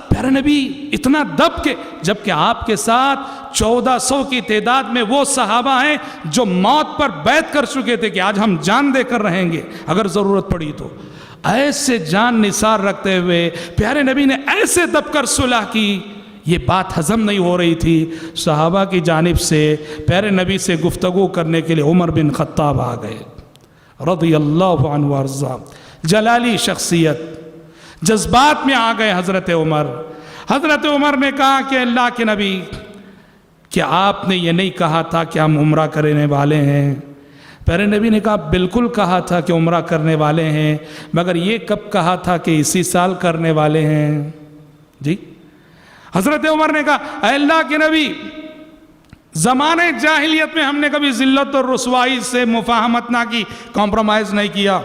پیارے نبی اتنا دب کے، جبکہ آپ کے ساتھ 1400 کی تعداد میں وہ صحابہ ہیں جو موت پر بیعت کر چکے تھے کہ آج ہم جان دے کر رہیں گے اگر ضرورت پڑی تو. ایسے جان نثار رکھتے ہوئے پیارے نبی نے ایسے دب کر صلح کی. یہ بات ہضم نہیں ہو رہی تھی. صحابہ کی جانب سے پیارے نبی سے گفتگو کرنے کے لیے عمر بن خطاب آ گئے رضی اللہ عنہ وارضا. جلالی شخصیت، جذبات میں آ گئے حضرت عمر. حضرت عمر نے کہا کہ اللہ کے نبی، کیا آپ نے یہ نہیں کہا تھا کہ ہم عمرہ کرنے والے ہیں؟ پیارے نبی نے کہا بالکل کہا تھا کہ عمرہ کرنے والے ہیں، مگر یہ کب کہا تھا کہ اسی سال کرنے والے ہیں؟ جی حضرت عمر نے کہا اے اللہ کے نبی، زمانے جاہلیت میں ہم نے کبھی ذلت اور رسوائی سے مفاہمت نہ کی، کمپرومائز نہیں کیا.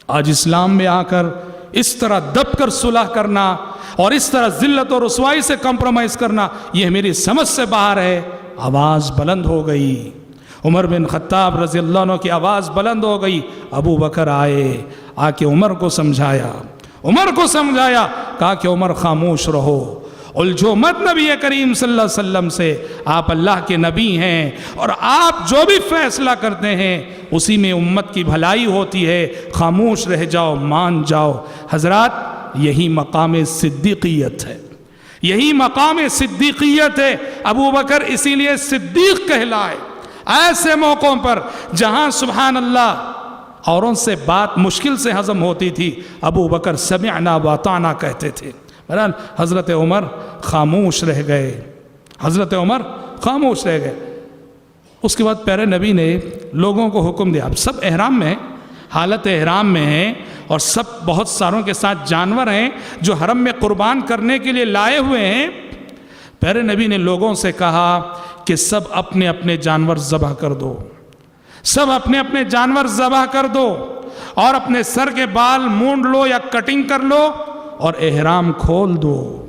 آج اسلام میں آ کر اس طرح دب کر صلح کرنا اور اس طرح ذلت اور رسوائی سے کمپرومائز کرنا، یہ میری سمجھ سے باہر ہے. آواز بلند ہو گئی. عمر بن خطاب رضی اللہ عنہ کی آواز بلند ہو گئی. ابو بکر آئے، آ کے عمر کو سمجھایا، کہا کہ عمر خاموش رہو، الجھو مت نبی کریم صلی اللہ علیہ وسلم سے، آپ اللہ کے نبی ہیں اور آپ جو بھی فیصلہ کرتے ہیں اسی میں امت کی بھلائی ہوتی ہے، خاموش رہ جاؤ، مان جاؤ. حضرات یہی مقام صدیقیت ہے، یہی مقام صدیقیت ہے. ابو بکر اسی لیے صدیق کہلائے. ایسے موقعوں پر جہاں سبحان اللہ اوروں سے بات مشکل سے ہضم ہوتی تھی، ابو بکر سمعنا واطعنا کہتے تھے. بہرحال حضرت عمر خاموش رہ گئے. اس کے بعد پیارے نبی نے لوگوں کو حکم دیا، اب سب احرام میں ہیں، حالت احرام میں ہیں، اور سب بہت ساروں کے ساتھ جانور ہیں جو حرم میں قربان کرنے کے لیے لائے ہوئے ہیں. پیارے نبی نے لوگوں سے کہا کہ سب اپنے اپنے جانور ذبح کر دو، سب اپنے اپنے جانور ذبح کر دو، اور اپنے سر کے بال مونڈ لو یا کٹنگ کر لو اور احرام کھول دو.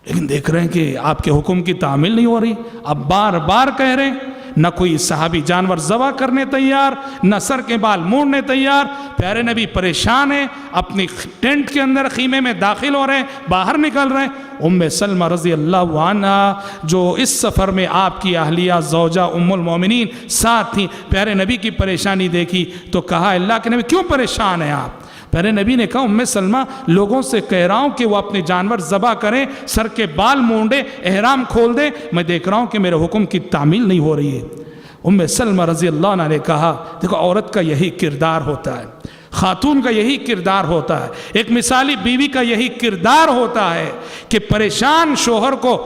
لیکن دیکھ رہے ہیں کہ آپ کے حکم کی تعمیل نہیں ہو رہی. اب بار بار کہہ رہے ہیں نہ کوئی صحابی جانور ذبح کرنے تیار، نہ سر کے بال موڑنے تیار۔ پیارے نبی پریشان ہیں، اپنی ٹینٹ کے اندر خیمے میں داخل ہو رہے ہیں، باہر نکل رہے ہیں۔ سلمہ رضی اللہ عنہا جو اس سفر میں آپ کی اہلیہ زوجہ المومنین ساتھ تھیں، پیارے نبی کی پریشانی دیکھی تو کہا اللہ کے نبی کیوں پریشان ہیں آپ؟ پیارے نبی نے کہا سلمہ لوگوں سے کہہ رہا ہوں کہ وہ اپنے جانور ذبح کریں، سر کے بال مونڈیں، احرام کھول دیں، میں دیکھ رہا ہوں کہ میرے حکم کی تعمیل نہیں ہو رہی ہے۔ سلمہ رضی اللہ عنہ نے کہا دیکھو عورت کا یہی کردار ہوتا ہے، خاتون کا یہی کردار ہوتا ہے، ایک مثالی بیوی کا یہی کردار ہوتا ہے کہ پریشان شوہر کو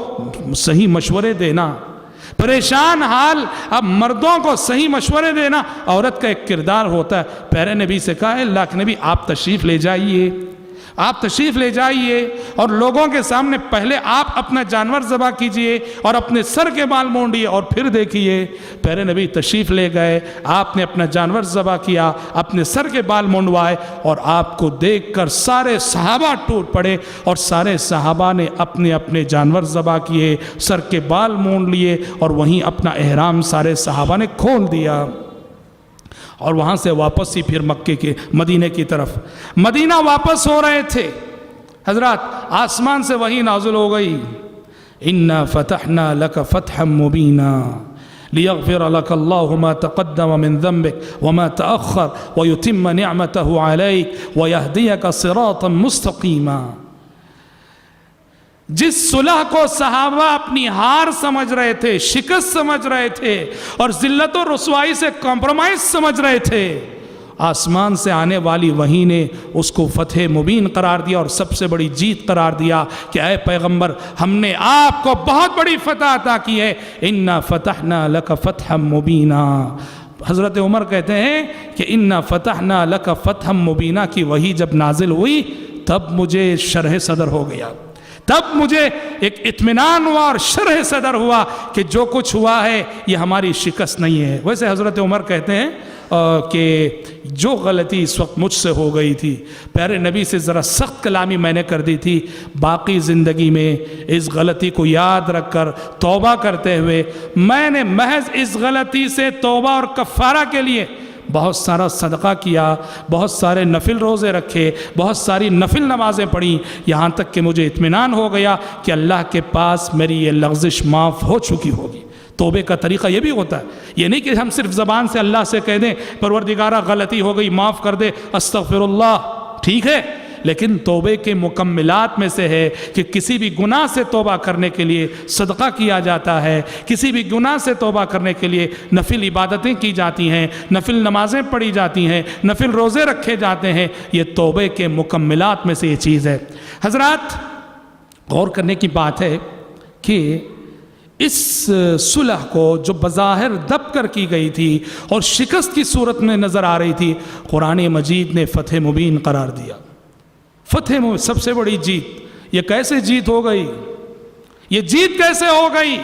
صحیح مشورے دینا، پریشان حال اب مردوں کو صحیح مشورے دینا عورت کا ایک کردار ہوتا ہے۔ پیارے نبی سے کہا اللہ کے نبی آپ تشریف لے جائیے، آپ تشریف لے جائیے اور لوگوں کے سامنے پہلے آپ اپنا جانور ذبح کیجئے اور اپنے سر کے بال مونڈیے اور پھر دیکھیے۔ پیارے نبی تشریف لے گئے، آپ نے اپنا جانور ذبح کیا، اپنے سر کے بال مونڈوائے اور آپ کو دیکھ کر سارے صحابہ ٹوٹ پڑے اور سارے صحابہ نے اپنے اپنے جانور ذبح کیے، سر کے بال مونڈ لیے اور وہیں اپنا احرام سارے صحابہ نے کھول دیا اور وہاں سے واپس ہی پھر مکے کے مدینہ کی طرف مدینہ واپس ہو رہے تھے۔ حضرات آسمان سے وحی نازل ہو گئی، اِنَّا فَتَحْنَا لَكَ فَتْحًا مُبِينًا لِيَغْفِرَ لَكَ اللَّهُ مَا تَقَدَّمَ مِن ذَنبِكَ وَمَا تَأَخَّرَ وَيُتِمَّ نِعْمَتَهُ عَلَيْكَ وَيَهْدِيَكَ صِرَاطًا مُسْتَقِيمًا۔ جس صلح کو صحابہ اپنی ہار سمجھ رہے تھے، شکست سمجھ رہے تھے اور ذلت و رسوائی سے کمپرومائز سمجھ رہے تھے، آسمان سے آنے والی وحی نے اس کو فتح مبین قرار دیا اور سب سے بڑی جیت قرار دیا کہ اے پیغمبر ہم نے آپ کو بہت بڑی فتح عطا کی ہے، اِنَّا فَتَحْنَا لَكَ فَتْحًا مُبِينًا۔ حضرت عمر کہتے ہیں کہ اِنَّا فَتَحْنَا لَكَ فَتْحًا مُبِينًا کی وحی جب نازل ہوئی تب مجھے شرح صدر ہو گیا، تب مجھے ایک اطمینان ہوا اور شرح صدر ہوا کہ جو کچھ ہوا ہے یہ ہماری شکست نہیں ہے۔ ویسے حضرت عمر کہتے ہیں کہ جو غلطی اس وقت مجھ سے ہو گئی تھی، پیارے نبی سے ذرا سخت کلامی میں نے کر دی تھی، باقی زندگی میں اس غلطی کو یاد رکھ کر توبہ کرتے ہوئے میں نے محض اس غلطی سے توبہ اور کفارہ کے لیے بہت سارا صدقہ کیا، بہت سارے نفل روزے رکھے، بہت ساری نفل نمازیں پڑھیں، یہاں تک کہ مجھے اطمینان ہو گیا کہ اللہ کے پاس میری یہ لغزش معاف ہو چکی ہوگی۔ توبے کا طریقہ یہ بھی ہوتا ہے، یہ نہیں کہ ہم صرف زبان سے اللہ سے کہہ دیں پروردگارہ غلطی ہو گئی معاف کر دے استغفر اللہ، ٹھیک ہے، لیکن توبے کے مکملات میں سے ہے کہ کسی بھی گناہ سے توبہ کرنے کے لیے صدقہ کیا جاتا ہے، کسی بھی گناہ سے توبہ کرنے کے لیے نفل عبادتیں کی جاتی ہیں، نفل نمازیں پڑھی جاتی ہیں، نفل روزے رکھے جاتے ہیں، یہ توبے کے مکملات میں سے یہ چیز ہے۔ حضرات غور کرنے کی بات ہے کہ اس صلح کو جو بظاہر دب کر کی گئی تھی اور شکست کی صورت میں نظر آ رہی تھی، قرآن مجید نے فتح مبین قرار دیا۔ فتح میں سب سے بڑی جیت، یہ کیسے جیت ہو گئی؟ یہ جیت کیسے ہو گئی؟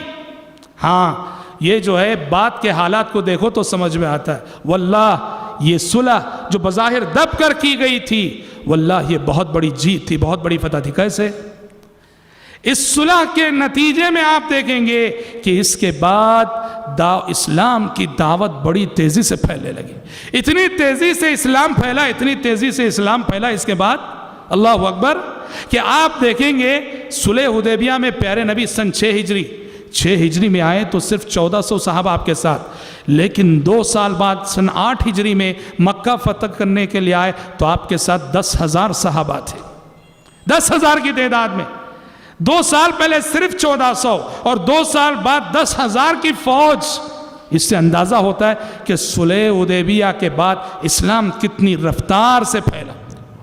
ہاں یہ جو ہے بات کے حالات کو دیکھو تو سمجھ میں آتا ہے۔ واللہ یہ صلح جو بظاہر دب کر کی گئی تھی، واللہ یہ بہت بڑی جیت تھی، بہت بڑی فتح تھی۔ کیسے؟ اس صلح کے نتیجے میں آپ دیکھیں گے کہ اس کے بعد اسلام کی دعوت بڑی تیزی سے پھیلنے لگی، اتنی تیزی سے اسلام پھیلا، اتنی تیزی سے اسلام پھیلا اس کے بعد اللہ اکبر کہ آپ دیکھیں گے صلح حدیبیہ میں پیارے نبی سن 6 ہجری میں آئے تو صرف 1400 صحابہ آپ کے ساتھ، لیکن 2 سال بعد سن 8 ہجری میں مکہ فتح کرنے کے لیے آئے تو آپ کے ساتھ 10,000 صحابہ تھے، 10,000 کی تعداد میں۔ 2 سال پہلے صرف 1400 اور 2 سال بعد 10,000 کی فوج۔ اس سے اندازہ ہوتا ہے کہ صلح حدیبیہ کے بعد اسلام کتنی رفتار سے پھیلا۔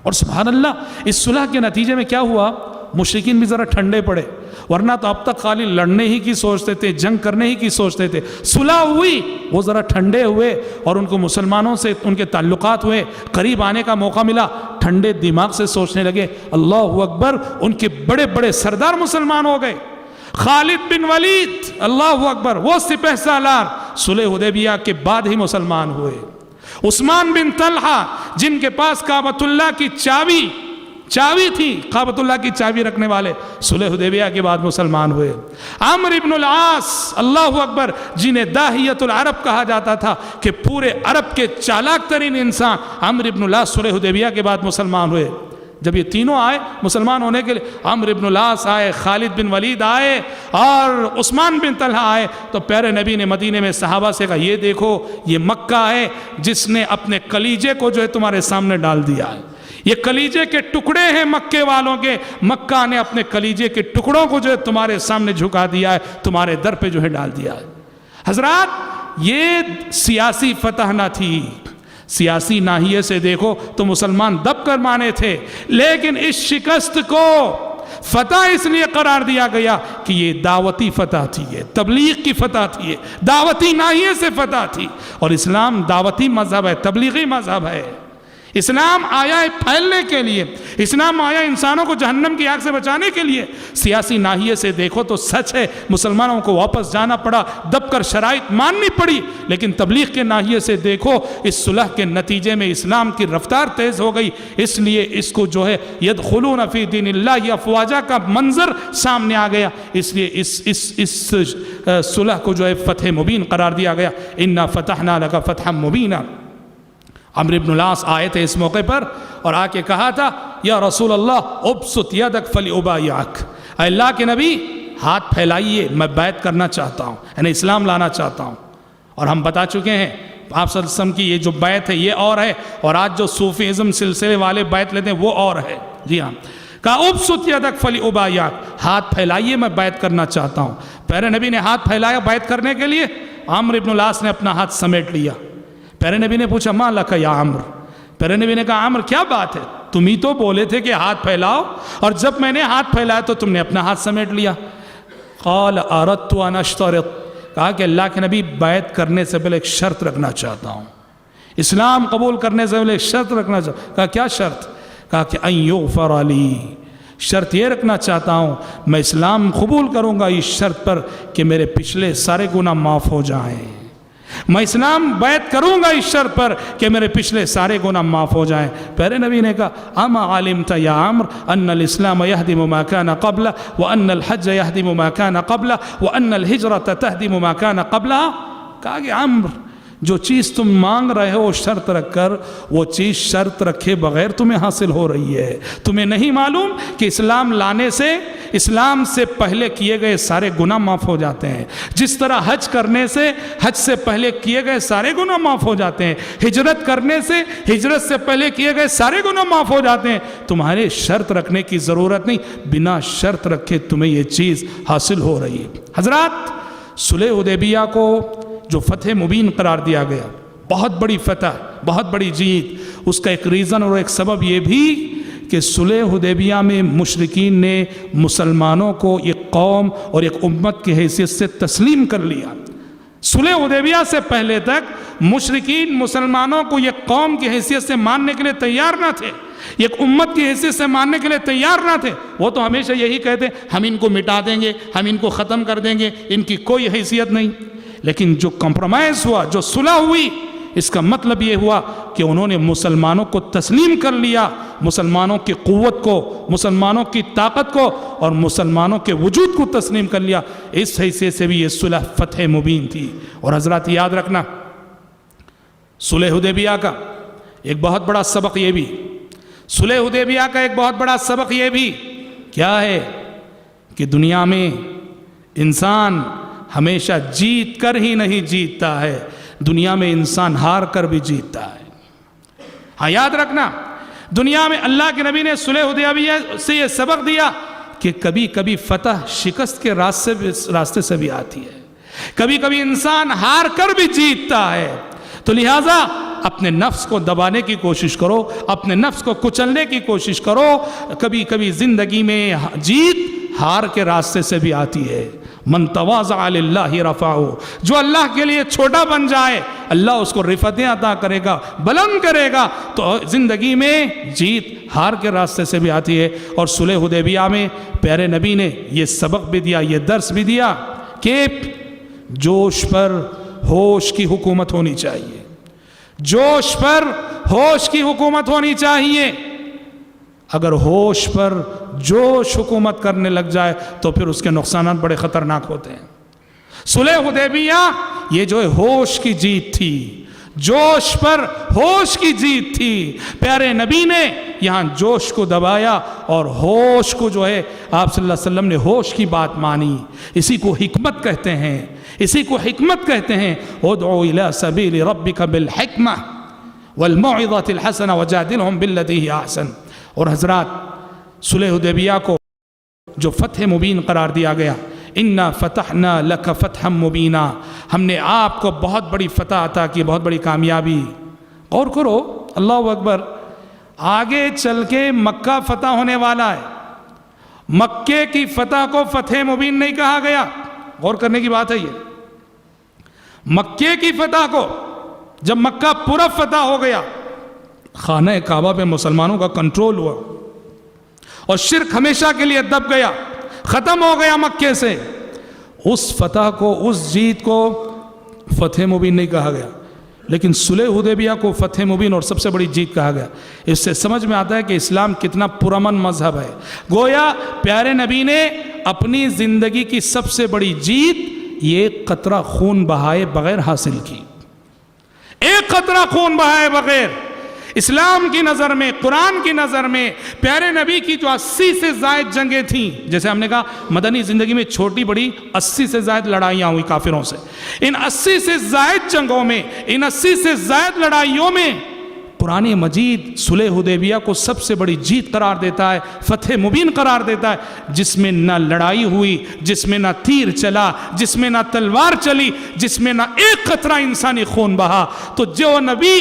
اور سبحان اللہ اس صلح کے نتیجے میں کیا ہوا؟ مشرکین بھی ذرا ٹھنڈے پڑے، ورنہ تو اب تک خالی لڑنے ہی کی سوچتے تھے، جنگ کرنے ہی کی سوچتے تھے۔ صلح ہوئی، وہ ذرا ٹھنڈے ہوئے اور ان کو مسلمانوں سے ان کے تعلقات ہوئے، قریب آنے کا موقع ملا، ٹھنڈے دماغ سے سوچنے لگے اللہ اکبر، ان کے بڑے بڑے سردار مسلمان ہو گئے۔ خالد بن ولید اللہ اکبر، وہ سپہ سالار صلح حدیبیہ کے بعد ہی مسلمان ہوئے۔ عثمان بن طلحہ جن کے پاس کعبۃ اللہ کی چابی چابی تھی، کعبۃ اللہ کی چابی رکھنے والے صلح حدیبیہ کے بعد مسلمان ہوئے۔ عمرو بن العاص، اللہ اکبر، جنہیں داہیۃ العرب کہا جاتا تھا کہ پورے عرب کے چالاک ترین انسان، عمرو بن العاص صلح حدیبیہ کے بعد مسلمان ہوئے۔ جب یہ تینوں آئے مسلمان ہونے کے لیے، عمرو بن العاص آئے، خالد بن ولید آئے اور عثمان بن طلحہ آئے، تو پیارے نبی نے مدینے میں صحابہ سے کہا یہ دیکھو یہ مکہ ہے جس نے اپنے کلیجے کو جو ہے تمہارے سامنے ڈال دیا ہے، یہ کلیجے کے ٹکڑے ہیں مکے والوں کے، مکہ نے اپنے کلیجے کے ٹکڑوں کو جو ہے تمہارے سامنے جھکا دیا ہے، تمہارے در پہ جو ہے ڈال دیا ہے۔ حضرات یہ سیاسی فتح نہ تھی، سیاسی ناحیے سے دیکھو تو مسلمان دب کر مانے تھے، لیکن اس شکست کو فتح اس لیے قرار دیا گیا کہ یہ دعوتی فتح تھی، یہ تبلیغ کی فتح تھی، یہ دعوتی ناحیے سے فتح تھی، اور اسلام دعوتی مذہب ہے، تبلیغی مذہب ہے۔ اسلام آیا ہے پھیلنے کے لیے، اسلام آیا انسانوں کو جہنم کی آگ سے بچانے کے لیے۔ سیاسی ناحیے سے دیکھو تو سچ ہے مسلمانوں کو واپس جانا پڑا، دب کر شرائط ماننی پڑی، لیکن تبلیغ کے ناحیے سے دیکھو اس صلح کے نتیجے میں اسلام کی رفتار تیز ہو گئی، اس لیے اس کو جو ہے یدخلون فی دین اللہ افواجا کا منظر سامنے آ گیا، اس لیے اس صلح کو جو ہے فتح مبین قرار دیا گیا۔ انا فتحنا لک فتحا مبینا۔ عمرو بن العاص آئے تھے اس موقع پر اور آ کے کہا تھا یا رسول اللہ ابسط یدک فلیبایعک، اے اللہ کے نبی ہاتھ پھیلائیے، میں بیعت کرنا چاہتا ہوں، یعنی اسلام لانا چاہتا ہوں۔ اور ہم بتا چکے ہیں آپ صلی اللہ علیہ وسلم کی یہ جو بیعت ہے یہ اور ہے، اور آج جو صوفیزم سلسلے والے بیعت لیتے ہیں وہ اور ہے۔ جی ہاں، کہا ابسط یدک فلیبایعک، ہاتھ پھیلائیے میں بیعت کرنا چاہتا ہوں۔ پیارے نبی نے ہاتھ پھیلایا بیعت کرنے کے لیے، عمرو بن العاص نے اپنا ہاتھ سمیٹ لیا۔ پیارے نبی نے پوچھا ما لک یا عمرو، پیارے نبی نے کہا عمرو کیا بات ہے، تم ہی تو بولے تھے کہ ہاتھ پھیلاؤ، اور جب میں نے ہاتھ پھیلایا تو تم نے اپنا ہاتھ سمیٹ لیا۔ قال اردت ان اشترط، کہا کہ اللہ کے نبی بیعت کرنے سے پہلے ایک شرط رکھنا چاہتا ہوں، اسلام قبول کرنے سے پہلے ایک شرط رکھنا چاہتا ہوں۔ کہا کیا شرط؟ کہا کہ ان یغفر لی، شرط یہ رکھنا چاہتا ہوں میں اسلام قبول کروں گا اس شرط پر کہ میرے پچھلے سارے گناہ معاف ہو جائیں، میں اسلام بیعت کروں گا اس شرط پر کہ میرے پچھلے سارے گناہ معاف ہو جائیں۔ پیارے نبی نے کہا اما علمت یا عمرو ان الاسلام يهدم ما كان قبله وان الحج يهدم ما كان قبله وان الهجرة تهدم ما كان قبلها، کہا کہ عمرو جو چیز تم مانگ رہے ہو شرط رکھ کر، وہ چیز شرط رکھے بغیر تمہیں حاصل ہو رہی ہے۔ تمہیں نہیں معلوم کہ اسلام لانے سے، اسلام سے پہلے کیے گئے سارے گناہ معاف ہو جاتے ہیں، جس طرح حج کرنے سے حج سے پہلے کیے گئے سارے گناہ معاف ہو جاتے ہیں، ہجرت کرنے سے ہجرت سے پہلے کیے گئے سارے گناہ معاف ہو جاتے ہیں۔ تمہارے شرط رکھنے کی ضرورت نہیں، بنا شرط رکھے تمہیں یہ چیز حاصل ہو رہی ہے۔ حضرات، صلح حدیبیہ کو جو فتح مبین قرار دیا گیا، بہت بڑی فتح، بہت بڑی جیت، اس کا ایک ریزن اور ایک سبب یہ بھی کہ صلح حدیبیہ میں مشرکین نے مسلمانوں کو ایک قوم اور ایک امت کی حیثیت سے تسلیم کر لیا۔ صلح حدیبیہ سے پہلے تک مشرکین مسلمانوں کو ایک قوم کی حیثیت سے ماننے کے لیے تیار نہ تھے، ایک امت کی حیثیت سے ماننے کے لیے تیار نہ تھے۔ وہ تو ہمیشہ یہی کہتے ہم ان کو مٹا دیں گے، ہم ان کو ختم کر دیں گے، ان کی کوئی حیثیت نہیں۔ لیکن جو کمپرومائز ہوا، جو صلح ہوئی، اس کا مطلب یہ ہوا کہ انہوں نے مسلمانوں کو تسلیم کر لیا، مسلمانوں کی قوت کو، مسلمانوں کی طاقت کو اور مسلمانوں کے وجود کو تسلیم کر لیا۔ اس حیثیت سے بھی یہ صلح فتح مبین تھی۔ اور حضرات یاد رکھنا، صلح حدیبیہ کا ایک بہت بڑا سبق یہ بھی، صلح حدیبیہ کا ایک بہت بڑا سبق یہ بھی کیا ہے کہ دنیا میں انسان ہمیشہ جیت کر ہی نہیں جیتتا ہے، دنیا میں انسان ہار کر بھی جیتتا ہے۔ ہاں یاد رکھنا، دنیا میں اللہ کے نبی نے صلح حدیبیہ سے یہ سبق دیا کہ کبھی کبھی فتح شکست کے راستے سے بھی آتی ہے، کبھی کبھی انسان ہار کر بھی جیتتا ہے۔ تو لہٰذا اپنے نفس کو دبانے کی کوشش کرو، اپنے نفس کو کچلنے کی کوشش کرو۔ کبھی کبھی زندگی میں جیت ہار کے راستے سے بھی آتی ہے۔ من تواضع للہ رفعہ، جو اللہ کے لیے چھوٹا بن جائے اللہ اس کو رفعتیں عطا کرے گا، بلند کرے گا۔ تو زندگی میں جیت ہار کے راستے سے بھی آتی ہے۔ اور صلح حدیبیہ میں پیارے نبی نے یہ سبق بھی دیا، یہ درس بھی دیا کہ جوش پر ہوش کی حکومت ہونی چاہیے، جوش پر ہوش کی حکومت ہونی چاہیے۔ اگر ہوش پر جوش حکومت کرنے لگ جائے تو پھر اس کے نقصانات بڑے خطرناک ہوتے ہیں۔ صلح حدیبیہ یہ جو ہے ہوش کی جیت تھی، جوش پر ہوش کی جیت تھی۔ پیارے نبی نے یہاں جوش کو دبایا اور ہوش کو جو ہے آپ صلی اللہ علیہ وسلم نے ہوش کی بات مانی۔ اسی کو حکمت کہتے ہیں، اسی کو حکمت کہتے ہیں۔ ادعو الی سبیل ربک بالحکمہ والموعظۃ الحسنہ وجادلہم باللتی ہی احسن۔ اور حضرات صلح حدیبیہ کو جو فتح مبین قرار دیا گیا، انا فتحنا لک فتحا مبینا، ہم نے آپ کو بہت بڑی فتح عطا کی، بہت بڑی کامیابی۔ غور کرو، اللہ اکبر، آگے چل کے مکہ فتح ہونے والا ہے، مکے کی فتح کو فتح مبین نہیں کہا گیا۔ غور کرنے کی بات ہے یہ، مکے کی فتح کو جب مکہ پورا فتح ہو گیا، خانہ کعبہ پہ مسلمانوں کا کنٹرول ہوا اور شرک ہمیشہ کے لیے دب گیا، ختم ہو گیا مکے سے، اس فتح کو، اس جیت کو فتح مبین نہیں کہا گیا، لیکن صلح حدیبیہ کو فتح مبین اور سب سے بڑی جیت کہا گیا۔ اس سے سمجھ میں آتا ہے کہ اسلام کتنا پرامن مذہب ہے۔ گویا پیارے نبی نے اپنی زندگی کی سب سے بڑی جیت یہ ایک قطرہ خون بہائے بغیر حاصل کی، ایک قطرہ خون بہائے بغیر۔ اسلام کی نظر میں، قرآن کی نظر میں پیارے نبی کی جو 80 سے زائد جنگیں تھیں، جیسے ہم نے کہا مدنی زندگی میں چھوٹی بڑی 80 سے زائد لڑائیاں ہوئی کافروں سے، ان 80 سے زائد جنگوں میں، ان 80 سے زائد لڑائیوں میں قرآن مجید صلح حدیبیہ کو سب سے بڑی جیت قرار دیتا ہے، فتح مبین قرار دیتا ہے، جس میں نہ لڑائی ہوئی، جس میں نہ تیر چلا، جس میں نہ تلوار چلی، جس میں نہ ایک قطرہ انسانی خون بہا۔ تو جو نبی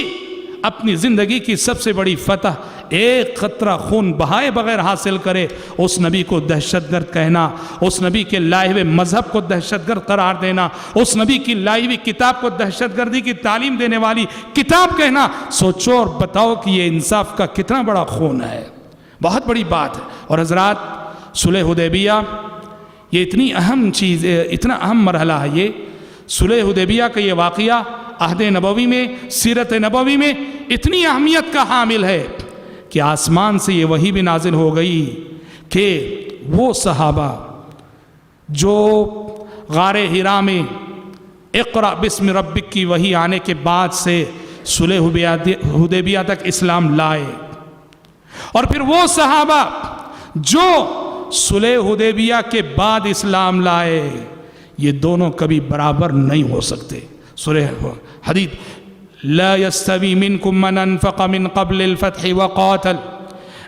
اپنی زندگی کی سب سے بڑی فتح ایک قطرہ خون بہائے بغیر حاصل کرے، اس نبی کو دہشت گرد کہنا، اس نبی کے لائے ہوئے مذہب کو دہشت گرد قرار دینا، اس نبی کی لائی ہوئی کتاب کو دہشت گردی کی تعلیم دینے والی کتاب کہنا، سوچو اور بتاؤ کہ یہ انصاف کا کتنا بڑا خون ہے، بہت بڑی بات ہے۔ اور حضرات صلح حدیبیہ یہ اتنی اہم چیز ہے، اتنا اہم مرحلہ ہے، یہ صلح حدیبیہ کا یہ واقعہ عہد نبوی میں، سیرت نبوی میں اتنی اہمیت کا حامل ہے کہ آسمان سے یہ وحی بھی نازل ہو گئی کہ وہ صحابہ جو غار حرا میں اقرأ بسم ربک کی وحی آنے کے بعد سے صلح حدیبیہ تک اسلام لائے، اور پھر وہ صحابہ جو صلح حدیبیہ کے بعد اسلام لائے، یہ دونوں کبھی برابر نہیں ہو سکتے۔ سورہ حدید لا يستوي منكم من انفق من قبل الفتح وقاتل،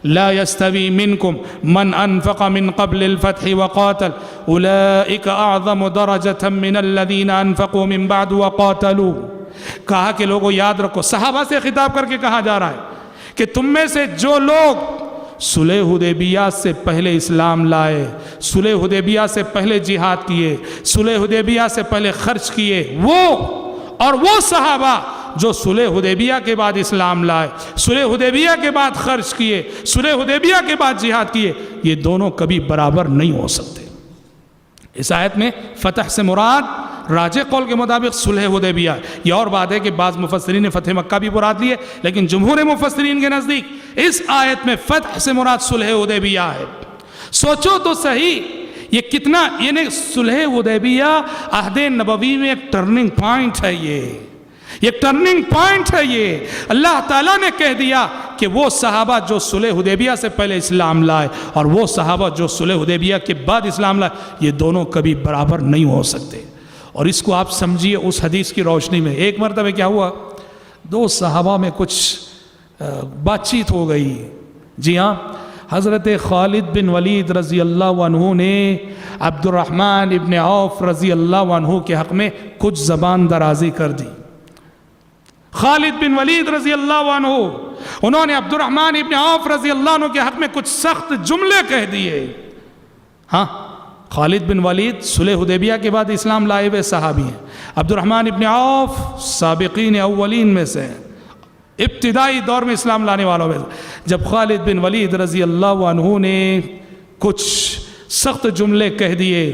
لا يستوي منكم من انفق من قبل الفتح وقاتل اولئك اعظم درجة من الذين انفقوا من بعد وقاتلوا۔ کہا کہ لوگوں یاد رکھو، صحابہ سے خطاب کر کے کہا جا رہا ہے کہ تم میں سے جو لوگ صلح حدیبیہ سے پہلے اسلام لائے، صلح حدیبیہ سے پہلے جہاد کیے، صلح حدیبیہ سے پہلے خرچ کیے، وہ صحابہ جو صلح حدیبیہ کے بعد اسلام لائے، صلح حدیبیہ کے بعد خرچ کیے، صلح حدیبیہ کے بعد جہاد کیے، یہ دونوں کبھی برابر نہیں ہو سکتے۔ اس آیت میں فتح سے مراد راجح قول کے مطابق صلح حدیبیہ۔ یہ اور بات ہے کہ بعض مفسرین نے فتح مکہ بھی مراد لیے، لیکن جمہور مفسرین کے نزدیک اس آیت میں فتح سے مراد صلح حدیبیہ ہے۔ سوچو تو صحیح، یہ کتنا، یعنی صلح حدیبیہ عہد نبوی میں ایک ٹرننگ پوائنٹ ہے، یہ ٹرننگ پوائنٹ ہے۔ یہ اللہ تعالیٰ نے کہہ دیا کہ وہ صحابہ جو صلح حدیبیہ سے پہلے اسلام لائے اور وہ صحابہ جو صلح حدیبیہ کے بعد اسلام لائے، یہ دونوں کبھی برابر نہیں ہو سکتے۔ اور اس کو آپ سمجھیے اس حدیث کی روشنی میں، ایک مرتبہ کیا ہوا، دو صحابہ میں کچھ بات چیت ہو گئی۔ جی ہاں، حضرت خالد بن ولید رضی اللہ عنہ نے عبد الرحمن ابن عوف رضی اللہ عنہ کے حق میں کچھ زبان درازی کر دی۔ خالد بن ولید رضی اللہ عنہ، انہوں نے عبد الرحمن ابن عوف رضی اللہ عنہ کے حق میں کچھ سخت جملے کہہ دیے۔ ہاں، خالد بن ولید صلح حدیبیہ کے بعد اسلام لائے ہوئے صحابی ہیں، عبد الرحمن ابن عوف سابقین اولین میں سے، ابتدائی دور میں اسلام لانے والوں میں سے۔ جب خالد بن ولید رضی اللہ عنہ نے کچھ سخت جملے کہہ دیے،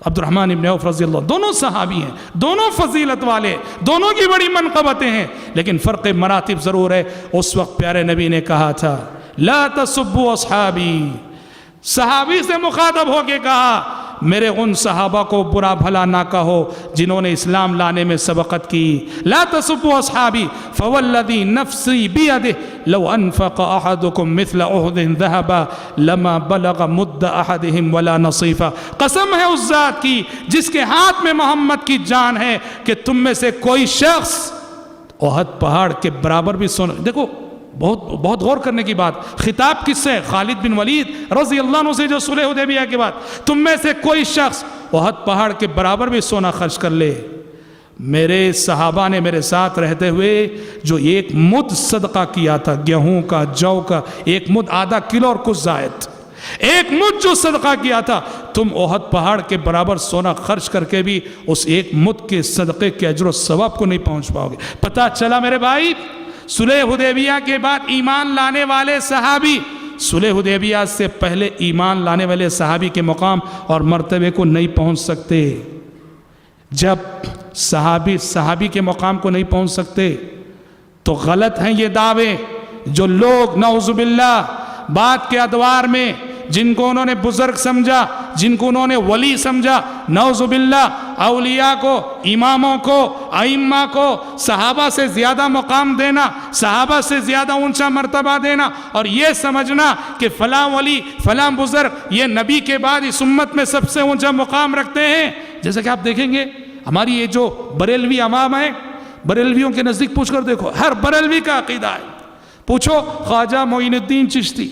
عبد الرحمن ابن عوف رضی اللہ، دونوں صحابی ہیں، دونوں فضیلت والے، دونوں کی بڑی منقبتیں ہیں، لیکن فرق مراتب ضرور ہے۔ اس وقت پیارے نبی نے کہا تھا لا تسبوا اصحابی، صحابی سے مخاطب ہو کے کہا میرے ان صحابہ کو برا بھلا نہ کہو جنہوں نے اسلام لانے میں سبقت کی. لا تسبوا اصحابی فوالذی نفسی بیدہ لو انفق احدکم مثل احد ذہبا لما بلغ مد احدہم ولا نصیفا. قسم ہے اس ذات کی جس کے ہاتھ میں محمد کی جان ہے کہ تم میں سے کوئی شخص احد پہاڑ کے برابر بھی سونا. دیکھو بہت غور کرنے کی بات. خطاب کس سے؟ خالد بن ولید رضی اللہ عنہ سے جو صلح حدیبیہ کے بعد تم میں سے کوئی شخص احد پہاڑ کے برابر بھی سونا خرچ کر لے. میرے صحابہ نے میرے ساتھ رہتے ہوئے جو ایک مد صدقہ کیا تھا گیہوں کا، جو کا، ایک مد آدھا کلو اور کچھ زائد، ایک مد جو صدقہ کیا تھا، تم احد پہاڑ کے برابر سونا خرچ کر کے بھی اس ایک مد کے صدقے کے اجر و ثواب کو نہیں پہنچ پاؤ گے. پتہ چلا میرے بھائی صلح حدیبیہ کے بعد ایمان لانے والے صحابی صلح حدیبیہ سے پہلے ایمان لانے والے صحابی کے مقام اور مرتبے کو نہیں پہنچ سکتے. جب صحابی کے مقام کو نہیں پہنچ سکتے تو غلط ہیں یہ دعوے جو لوگ نعوذ باللہ بات کے ادوار میں جن کو انہوں نے بزرگ سمجھا، جن کو انہوں نے ولی سمجھا، نعوذ باللہ اولیاء کو، اماموں کو، ائمہ کو صحابہ سے زیادہ مقام دینا، صحابہ سے زیادہ اونچا مرتبہ دینا اور یہ سمجھنا کہ فلاں ولی فلاں بزرگ یہ نبی کے بعد اس امت میں سب سے اونچا مقام رکھتے ہیں. جیسا کہ آپ دیکھیں گے ہماری یہ جو بریلوی عوام ہے، بریلویوں کے نزدیک پوچھ کر دیکھو، ہر بریلوی کا عقیدہ ہے. پوچھو خواجہ معین الدین چشتی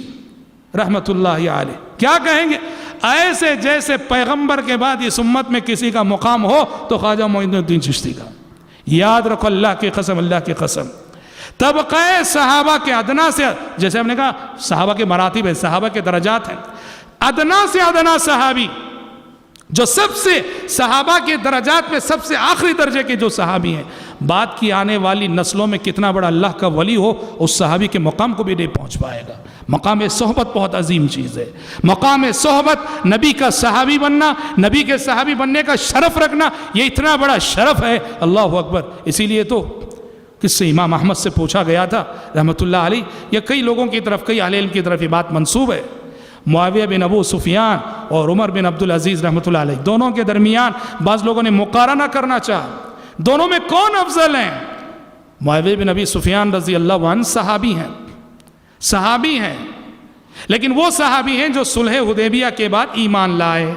رحمت اللہ علیہ کیا کہیں گے؟ ایسے جیسے پیغمبر کے بعد اس امت میں کسی کا مقام ہو تو خواجہ معین الدین چشتی کا. یاد رکھو اللہ کی قسم، اللہ کی قسم، طبقہ صحابہ کے ادنا سے، جیسے ہم نے کہا صحابہ کے مراتب ہیں، صحابہ کے درجات ہیں، ادنا سے ادنا صحابی جو سب سے صحابہ کے درجات میں سب سے آخری درجے کے جو صحابی ہیں، بعد کی آنے والی نسلوں میں کتنا بڑا اللہ کا ولی ہو اس صحابی کے مقام کو بھی نہیں پہنچ پائے گا. مقام صحبت بہت عظیم چیز ہے. مقام صحبت، نبی کا صحابی بننا، نبی کے صحابی بننے کا شرف رکھنا، یہ اتنا بڑا شرف ہے. اللہ اکبر. اسی لیے تو کس سے امام احمد سے پوچھا گیا تھا رحمت اللہ علیہ، یا کئی لوگوں کی طرف، کئی اہل علم کی طرف یہ بات منسوب ہے، معاویہ بن ابو سفیان اور عمر بن عبدالعزیز رحمت اللہ علیہ دونوں کے درمیان بعض لوگوں نے مقارنہ کرنا چاہا، دونوں میں کون افضل ہیں؟ معاویہ بن ابی سفیان رضی اللہ عنہ صحابی ہیں، لیکن وہ صحابی ہیں جو صلح حدیبیہ کے بعد ایمان لائے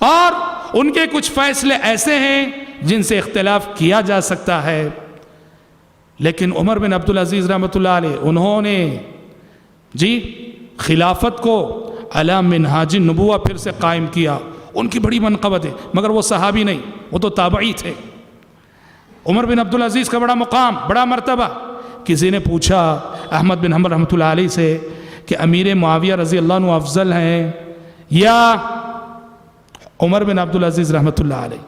اور ان کے کچھ فیصلے ایسے ہیں جن سے اختلاف کیا جا سکتا ہے. لیکن عمر بن عبدالعزیز رحمت اللہ علیہ انہوں نے خلافت کو علی منہاج النبوہ پھر سے قائم کیا. ان کی بڑی منقبت ہے، مگر وہ صحابی نہیں، وہ تو تابعی تھے. عمر بن عبدالعزیز کا بڑا مقام، بڑا مرتبہ. کسی نے پوچھا احمد بن حنبل رحمۃ اللہ علیہ سے کہ امیر معاویہ رضی اللہ عنہ افضل ہیں یا عمر بن عبدالعزیز رحمۃ اللہ علیہ؟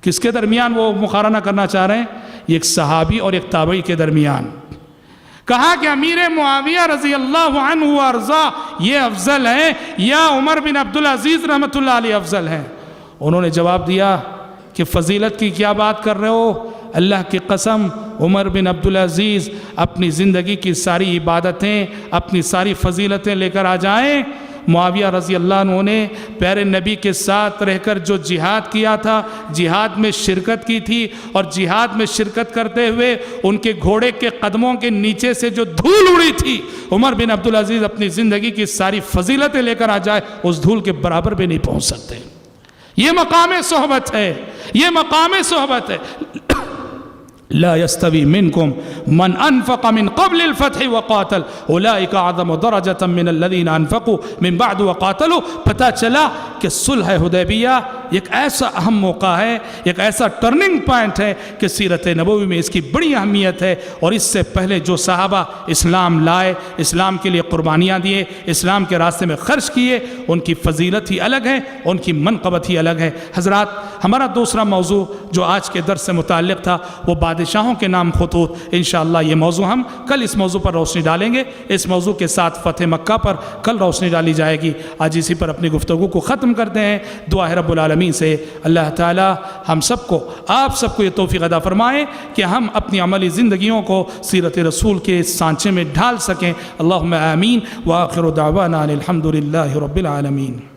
کس کے درمیان وہ مقارنہ کرنا چاہ رہے ہیں؟ ایک صحابی اور ایک تابعی کے درمیان. کہا کہ امیر معاویہ رضی اللہ عنہ وارضا یہ افضل ہیں یا عمر بن عبدالعزیز رحمۃ اللہ علیہ افضل ہیں؟ انہوں نے جواب دیا کہ فضیلت کی کیا بات کر رہے ہو؟ اللہ کی قسم عمر بن عبدالعزیز اپنی زندگی کی ساری عبادتیں، اپنی ساری فضیلتیں لے کر آ جائیں. معاویہ رضی اللہ عنہ نے پیارے نبی کے ساتھ رہ کر جو جہاد کیا تھا، جہاد میں شرکت کی تھی، اور جہاد میں شرکت کرتے ہوئے ان کے گھوڑے کے قدموں کے نیچے سے جو دھول اڑی تھی، عمر بن عبدالعزیز اپنی زندگی کی ساری فضیلتیں لے کر آ جائے اس دھول کے برابر بھی نہیں پہنچ سکتے. یہ مقام صحبت ہے، یہ مقام صحبت ہے. لا يستوي منكم من انفق من قبل الفتح وقاتل اولئك اعظم درجة من الذين انفقوا من بعد وقاتلوا. پتہ چلا کہ صلح حدیبیہ ایک ایسا اہم موقع ہے، ایک ایسا ٹرننگ پوائنٹ ہے کہ سیرت نبوی میں اس کی بڑی اہمیت ہے. اور اس سے پہلے جو صحابہ اسلام لائے، اسلام کے لیے قربانیاں دیے، اسلام کے راستے میں خرچ کیے، ان کی فضیلت ہی الگ ہے، ان کی منقبت ہی الگ ہے. حضرات، ہمارا دوسرا موضوع جو آج کے درس سے متعلق تھا وہ بادشاہوں کے نام خطوط. انشاءاللہ یہ موضوع ہم کل اس موضوع پر روشنی ڈالیں گے. اس موضوع کے ساتھ فتح مکہ پر کل روشنی ڈالی جائے گی. آج اسی پر اپنی گفتگو کو ختم کرتے ہیں. دعا ہے رب العالمین العالمین سے اللہ تعالی ہم سب کو، آپ سب کو یہ توفیق عطا فرمائے کہ ہم اپنی عملی زندگیوں کو سیرت رسول کے سانچے میں ڈھال سکیں۔ اللہم آمین، وآخر دعوانا الحمد للہ رب العالمین۔